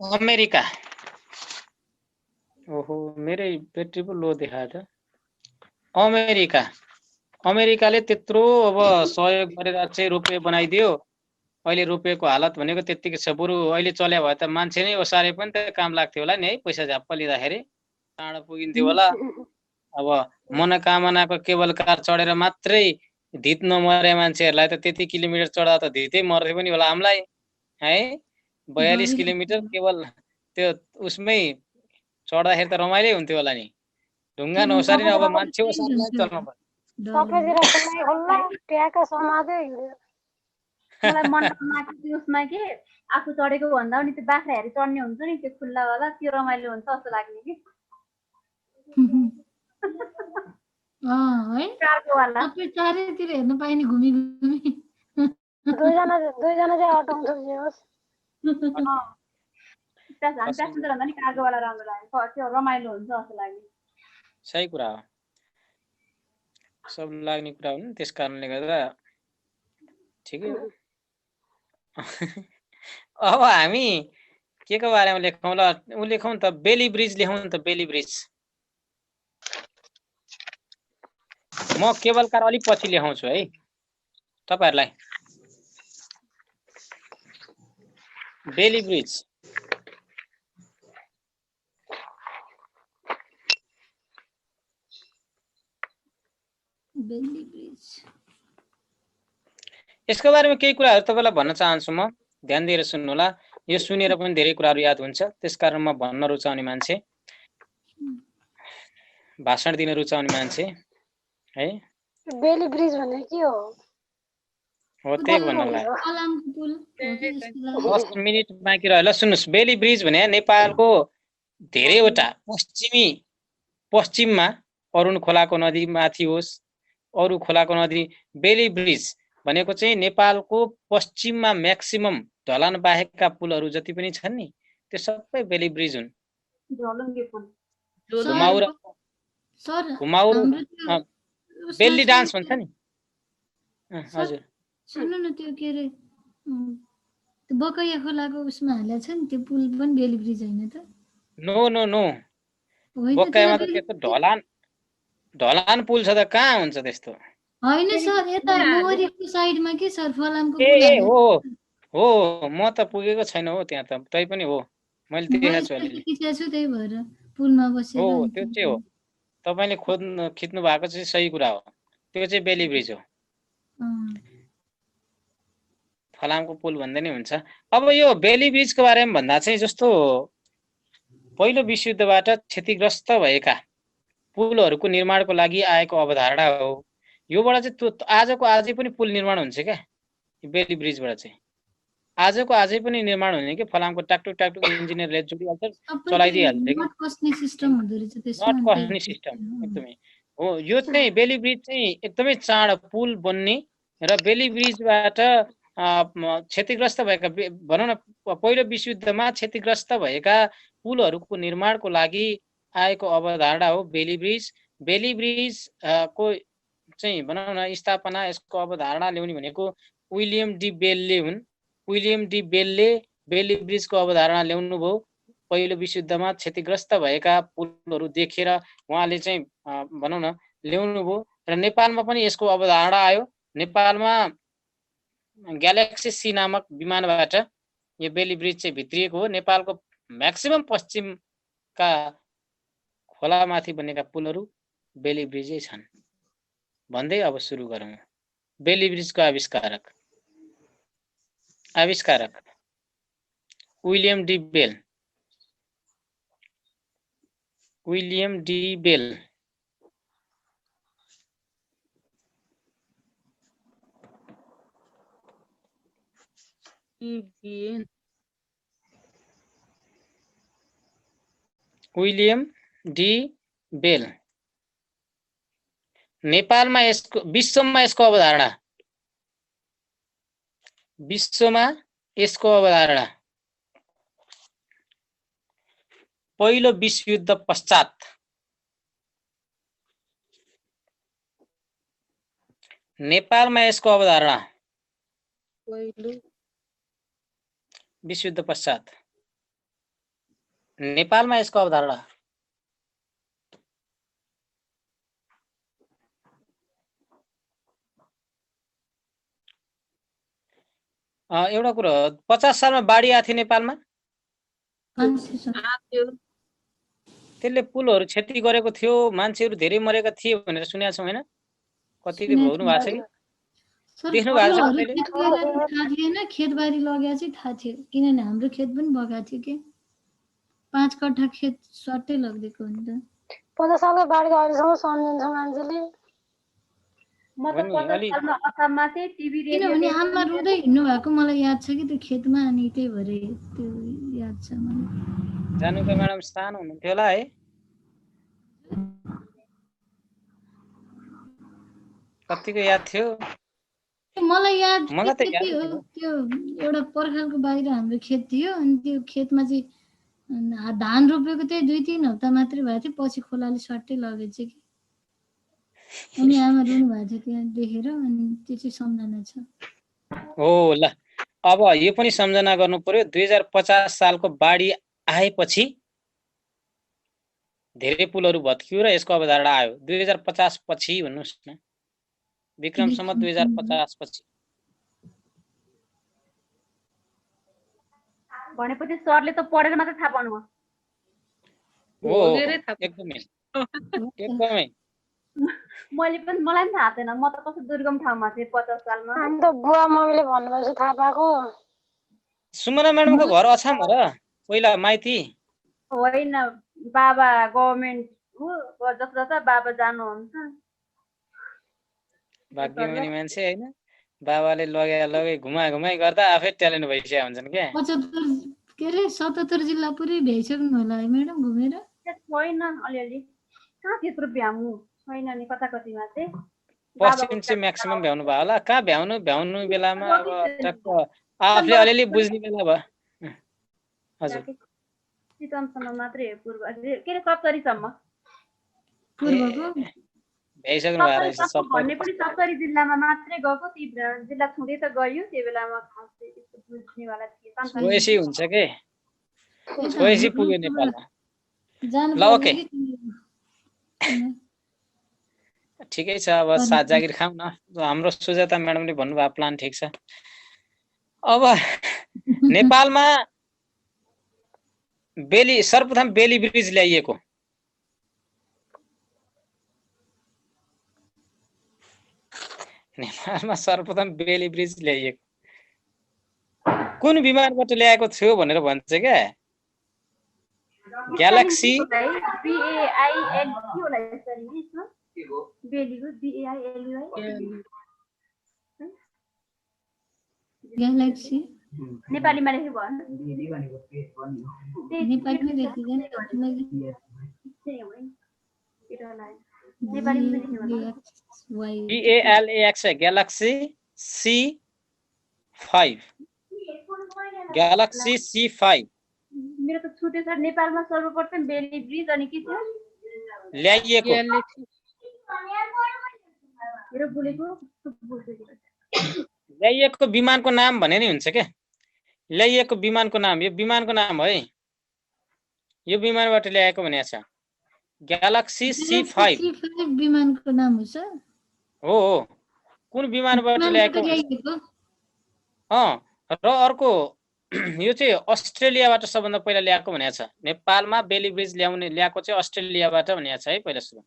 अमेरिका। ओहो मेरै ब्याट्री पो लो देखायो त। अमेरिकाले त्यत्रो अब सहयोग गरेर चाहिँ रोपवे बनाइदियो। अहिले रोपवेको हालत भनेको त्यत्तिकै छ। बरु अहिले चल्या भए त मान्छे नै ओसारे पनि त काम लाग्थ्यो होला नि है, पैसा झ्याप्प लिँदाखेरि टाढो पुगिन्थ्यो होला। अब मनोकामनाको केबल कार चढेर मात्रै धित नमरे मान्छेहरूलाई त त्यति किलोमिटर चढा त धितै मर्थे पनि होला हामीलाई है। 42 किलोमिटर केवल त्यो उसमै चढ्दाखेरि त रमाइलै हुन्थ्यो होला नि। ढुङ्गा नओसारी अब मान्छे ओसार्न चल्नु पर्छ। मलाई मन लाग्यो उसमा के आफू चढेको भन्दा पनि त्यो बाख्रा हेरी चढ्ने हुन्छ नि, त्यो खुल्ला वाला, त्यो रमाइलो हुन्छ जस्तो लाग्ने कि। है सबै चारैतिर हेर्न पाइने घुमी घुमी। दुईजना चाहिँ अटाउँछ जे होस्। प्यासेन्जर भन्दा नि कार्गोवाला राम्रो लाग्यो, त्यो रमाइलो हुन्छ जस्तो लाग्यो। सही कुरा हो, सब लाग्ने कुरा हो नि, त्यस कारणले गर्दा ठिकै हो। अब हामी के को बारेमा लेखौँ ल? उ लेखौँ त, बेली ब्रिज लेखौँ नि त, बेली ब्रिज। म केबल कार अलिक पछि लेखाउँछु है तपाईहरुलाई। बेली ब्रिज बेली ब्रिज यसको बारेमा केही कुराहरु तपाईलाई भन्न चाहन्छु म, ध्यान दिएर सुन्नु होला। यो सुनेर पनि धेरै कुराहरु याद हुन्छ, त्यसकारण म भन्न रुचाउने मान्छे, भाषण दिन रुचाउने मान्छे है। बेली ब्रिज भन्ने के हो? हो त्यही भन्नलाई। फलामको पुल हो कि जस्तो लाग्यो। 10 मिनेट बाँकी रह्यो ल, सुन्नुस्। बेली ब्रिज भने नेपालको धेरैवटा पश्चिममा अरुण खोलाको नदी माथि होस्, अरु खोलाको नदी, बेली ब्रिज भनेको चाहिँ नेपालको पश्चिममा म्याक्सिमम ढलान बाहेकका पुलहरु जति पनि छन् नि, त्यो सबै बेली ब्रिज हुन्। घुमाउरो बेली डान्स भन्छ नि। हजुर सुन्नु न, त्यो के रे बकैया खोलाको उसमा हालेको छ नि, त्यो पुल पनि बेली ब्रिज हैन त? नो नो नो, बकैयामा त त्यस्तो ढलान पुल छ त कहाँ हुन्छ त्यस्तो? हैन सर, यता मोहरीको साइडमा के सर, फलामको पुल ए हालेको हो, म त पुगेको छैन हो त्यहाँ त, तै पनि हो मैले देखेको छु अलिअलि। त्यही भएर पुलमा बसेर हो त्यो चाहिँ हो, तपाईले खिच्नु भएको चाहिँ सही कुरा हो, त्यो चाहिँ बेली ब्रिज हो। फलामको पुल भन्दै नै हुन्छ। अब यो बेली ब्रिजको बारेमा भन्दा चाहिँ जस्तो पहिलो विश्वयुद्धबाट क्षतिग्रस्त भएका पुलहरूको निर्माणको लागि आएको अवधारणा हो। योबाट चाहिँ आजको आजै पनि पुल निर्माण हुन्छ क्या, बेली ब्रिजबाट चाहिँ आजको आजै पनि निर्माण हुने कि। फलामको टाकटुक इन्जिनियरले जोडिहाल्छ, चलाइदिइहाल्छ कि। नट कस्ने सिस्टम हुँदो रहेछ त्यसमा। नट कस्ने सिस्टम एकदमै हो। यो चाहिँ बेली ब्रिज चाहिँ एकदमै चाँडो पुल बन्ने र बेली ब्रिजबाट क्षतिग्रस्त भएका, भनौँ न पहिलो विश्वयुद्धमा क्षतिग्रस्त भएका पुलहरूको निर्माणको लागि आएको अवधारणा हो बेली ब्रिज। बेली ब्रिज को चाहिँ भनौँ न स्थापना, यसको अवधारणा ल्याउने भनेको विलियम डी बेलले हुन्। विलियम डी बेलले बेली ब्रिजको अवधारणा ल्याउनु भयो। पहिलो विश्वयुद्धमा क्षतिग्रस्त भएका पुलहरू देखेर उहाँले चाहिँ भनौँ न ल्याउनु भयो र नेपालमा पनि यसको अवधारणा आयो। नेपालमा ग्यालेक्सी सी नामक विमानबाट यो बेली ब्रिज चाहिँ भित्रिएको हो। नेपालको म्याक्सिमम पश्चिमका खोलामाथि बनेका पुलहरू बेली ब्रिजै छन् भन्दै अब सुरु गरौँ। बेली ब्रिजको आविष्कारक विलियम डी बेल। विलियम डी बेल विलियम डी बेल। नेपालमा यसको विश्वमा यसको अवधारणा पहिलो विश्वयुद्ध पश्चात नेपालमा यसको अवधारणा विश्वयुद्ध पश्चात नेपालमा यसको अवधारणा एउटा कुरा 50 सालमा बाढी आएको थियो नेपालमा, त्यसले पुलहरू क्षति गरेको थियो, मान्छेहरू धेरै मरेका थिए भनेर सुनेका छौँ हैन? कतिले भोग्नु भएको छ कि देख्नु भएको छ कसैले? थाहा थिएन, खेतबारी लगेको चाहिँ थाहा थियो, किनभने हाम्रो खेत पनि बगाएको थियो के। 5 कट्ठा खेत स्वाटै लगिदिएको हो नि त। 50 सालको बाढी अहिलेसम्म सम्झन्छ मान्छेले। किनभने आमा रुँदै हिँड्नु भएको मलाई याद छ कि त्यो खेतमा, अनि त्यही भएर त्यो याद छ मलाई। जानुका म्याडम सानो हुनुहुन्थ्यो होला है, कतिको याद थियो? मलाई याद मलाई त याद थियो, त्यो एउटा पर्खालको बाहिर हाम्रो खेत थियो, अनि त्यो खेतमा चाहिँ धान रोपेको त्यही 2-3 हप्ता मात्रै भएको थियो, पछि खोलाले स्वाट्टै लगेछ कि। अनि आमा रुनु भएको थियो त्यहाँ देखेर, अनि त्यो चाहिँ सम्झना छ। हो ल, अब यो पनि सम्झना गर्नु पर्यो। 2050 सालको बाढी आएपछि धेरै पुलहरू भत्कियो र यसको अवधारणा आयो। 2050 पछि भन्नुहोस् न, विक्रम सम्वत 2050 पछि। भनेपछि सरले त पढेर मात्र थाहा पाउनु भयो। हो एकदमै एकदमै। मलाई पनि थाहा छैन, म त कस्तो दुर्गम ठाउँमा थिएँ 50 सालमा। हामी त बुवा मम्मीले भन्नुभएछ थाहा पाएको। सुमना म्याडमको घर अछाम हो र पहिला माइती? होइन, बाबा गभर्मेन्ट हो, जता बाबा जानुहुन्छ। भाग्यमानी मान्छे होइन, बाबाले लगे घुमाइ गर्दा आफै ट्यालेन्ट भइसकेका हुन्छन् क्या। 77 जिल्ला पुरै भ्याइसक्नु होला है म्याडम घुमेर? छैन, अलिअलि कहाँ त्यत्रो भ्याउनु छैन नि, कताकतिमा चाहिँ। पश्चिम चाहिँ म्याक्सिमम भ्याउनु भयो होला। कहाँ भ्याउनु बेलामा अब टक्क आफूले अलिअलि बुझ्ने बेला भयो। हजुर, चितवनसम्म मात्रै हो, पूर्व के अरे सप्तरीसम्म भ्याइसक्नु भयो रहेछ सब। भन्ने पनि 70 जिल्लामा मात्रै गएको, ती जिल्ला छुँदै त गयो। त्यो बेलामा खासै त्यस्तो बुझ्नेवाला थिए। छोएसी हुन्छ के, छोएसी पुग्यो नेपालमा। ल ओके, ठिकै छ। अब सात जागिर खाउँ न। हाम्रो सुजाता म्याडमले भन्नुभयो प्लान ठिक छ। अब नेपालमा सर्वप्रथम बेली ब्रिज ल्याइएको। नेपालमा सर्वप्रथम बेली ब्रिज ल्याइएको कुन विमानबाट ल्याएको थियो भनेर भन्छ क्या। ग्यालेक्सी ग्यालेक्सी नेपालीमा लेख्नु भएन, नेपालीमा लेखिदैन GALAX है, ग्यालेक्सी C5, ग्यालेक्सी C5 मेरो त छुटे सर। नेपालमा सर्वप्रथम बेली ब्रिज अनि के थियो ल्याइएको। मेरो बोलेको ल्याइएको विमानको नाम भने नि हुन्छ क्या। ल्याइएको विमानको नाम, यो विमानको नाम है, यो विमानबाट ल्याएको भनेको छ। ग्यालेक्सी C5 विमानको नाम हो। कुन विमानबाट ल्याएको? र अर्को यो चाहिँ अस्ट्रेलियाबाट सबभन्दा पहिला ल्याएको भनेको छ। नेपालमा बेली ब्रिज ल्याएको चाहिँ अस्ट्रेलियाबाट भनेको छ है पहिला सुरु।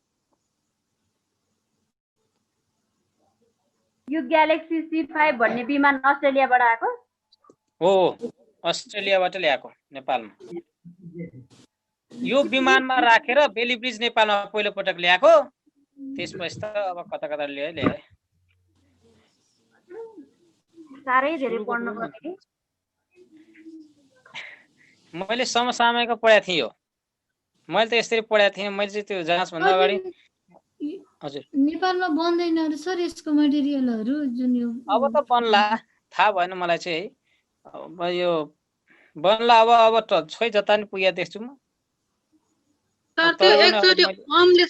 यो ग्यालेक्सी C5 भन्ने विमान अस्ट्रेलियाबाट आएको हो, अस्ट्रेलियाबाट ल्याएको नेपालमा। यो विमानमा राखेर बेली ब्रिज नेपालमा पहिलो पटक ल्याएको। त्यसपछि त अब कता कता ल्याए। साह्रै धेरै पढ्नु पर्यो। मैले समसामयिक पढाएको थिएँ। मैले त यसरी पढाएको थिएँ। मैले चाहिँ त्यो जाँच भन्दा अगाडि। हजुर, नेपालमा बन्दैन र सर यसको मटेरियलहरु जुन यो? अब त बन्ला, थाहा भएन मलाई चाहिँ है। अब यो बन्ला अब त छोइ जता नि पुगे देख्छु म। तर त्यो एकचोटि अम्ले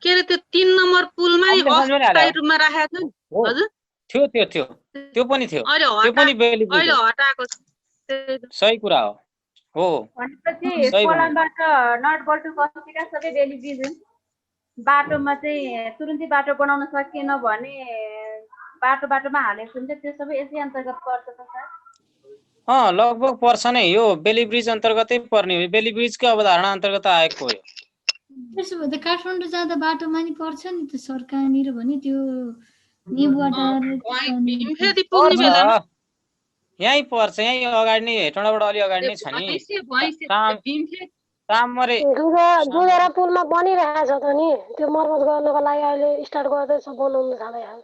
के अरे त्यो 3 नम्बर पुलमा नि अस्थायी रूपमा राखेको थियो नि। हजुर, थियो त्यो पनि थियो। त्यो पनि बेली ब्रिज अहिले हटाएको छ। सही कुरा हो। भनेपछि कोलमबाट नटबल्टु कस्टिका सबै बेली ब्रिज हुन्। बाटोमा चाहिँ तुरुन्तै बाटो बनाउन सकिएन भने बाटोमा हालेको हुन्छ, त्यो सबै यसै अन्तर्गत पर्छ त सर? लगभग पर्छ नै। यो बेली ब्रिज अन्तर्गतै पर्ने हो। बेली ब्रिजको अवधारणा अन्तर्गत आएको हो। त्यसो भए त काठमाडौँ जाँदा बाटोमा नि पर्छ नि त सर, कहाँनिर भने त्यो यहीँ पर्छ, यहीँ अगाडि नै, हेटौँडाबाट अलि अगाडि नै छ नि। दुधेरा पुलमा बनिरहेको छ त नि, त्यो मर्मत गर्नको लागि अहिले स्टार्ट गर्दैछ, बनाउनु थालेको।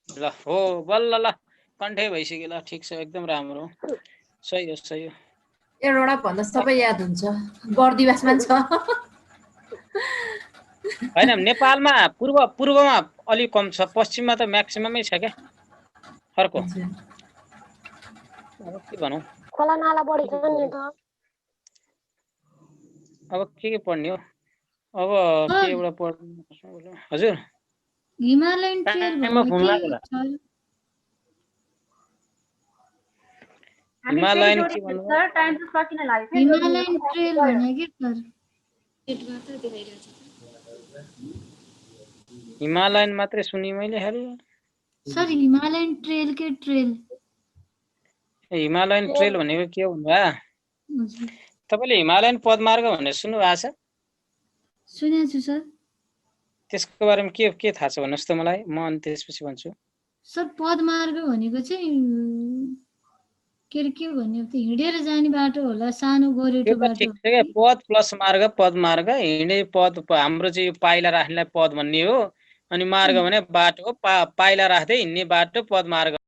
ल हो, बल्ल ल कन्ठे भइसक्यो। ल ठिक छ, एकदम राम्रो, सही हो। एउटा भन्दा सबै याद हुन्छ, बर्दिवासमा छ होइन। नेपालमा पूर्वमा अलि कम छ, पश्चिममा त म्याक्सिममै छ क्या। अर्को के भनौँ, खोला नाला बढी छ नि त। अब के पढ्ने हो अब के एउटा पढ्नु हजुर हिमालयन ट्रेल टाइममा भन्ने फोन के लाग्यो छ? हामी हिमालयन फेरि के जोडिन्छ, भन्नुभयो? सर टाइम चाहिँ सकिन लाग्यो फेरि हिमालयन जोडिन्छ। ट्रेल भने के सर? हिमालयन मात्रै सुनि मैले खालि सर हिमालयन ट्रेल के ट्रेल? हिमालयन ट्रेल भनेको के हो भन्नुभयो? हजुर तपाईँले हिमालयन पदमार्ग भनेर सुन्नु भएको छ? सुनेको छु सर। त्यसको बारेमा के थाहा छ भन्नुहोस् त मलाई, म अनि त्यसपछि भन्छु। सर पदमार्ग भनेको चाहिँ के अरे के भन्ने हो त, हिँडेर जाने बाटो होला, सानो त्यो गोरेटो त बाटो ठिक हो छ क्या, कि? पद प्लस मार्ग पदमार्ग, हिँडे पद हाम्रो चाहिँ यो पाइला राख्नेलाई पद भन्ने हो, अनि मार्ग भने बाटो हो, पाइला राख्दै हिँड्ने बाटो पदमार्ग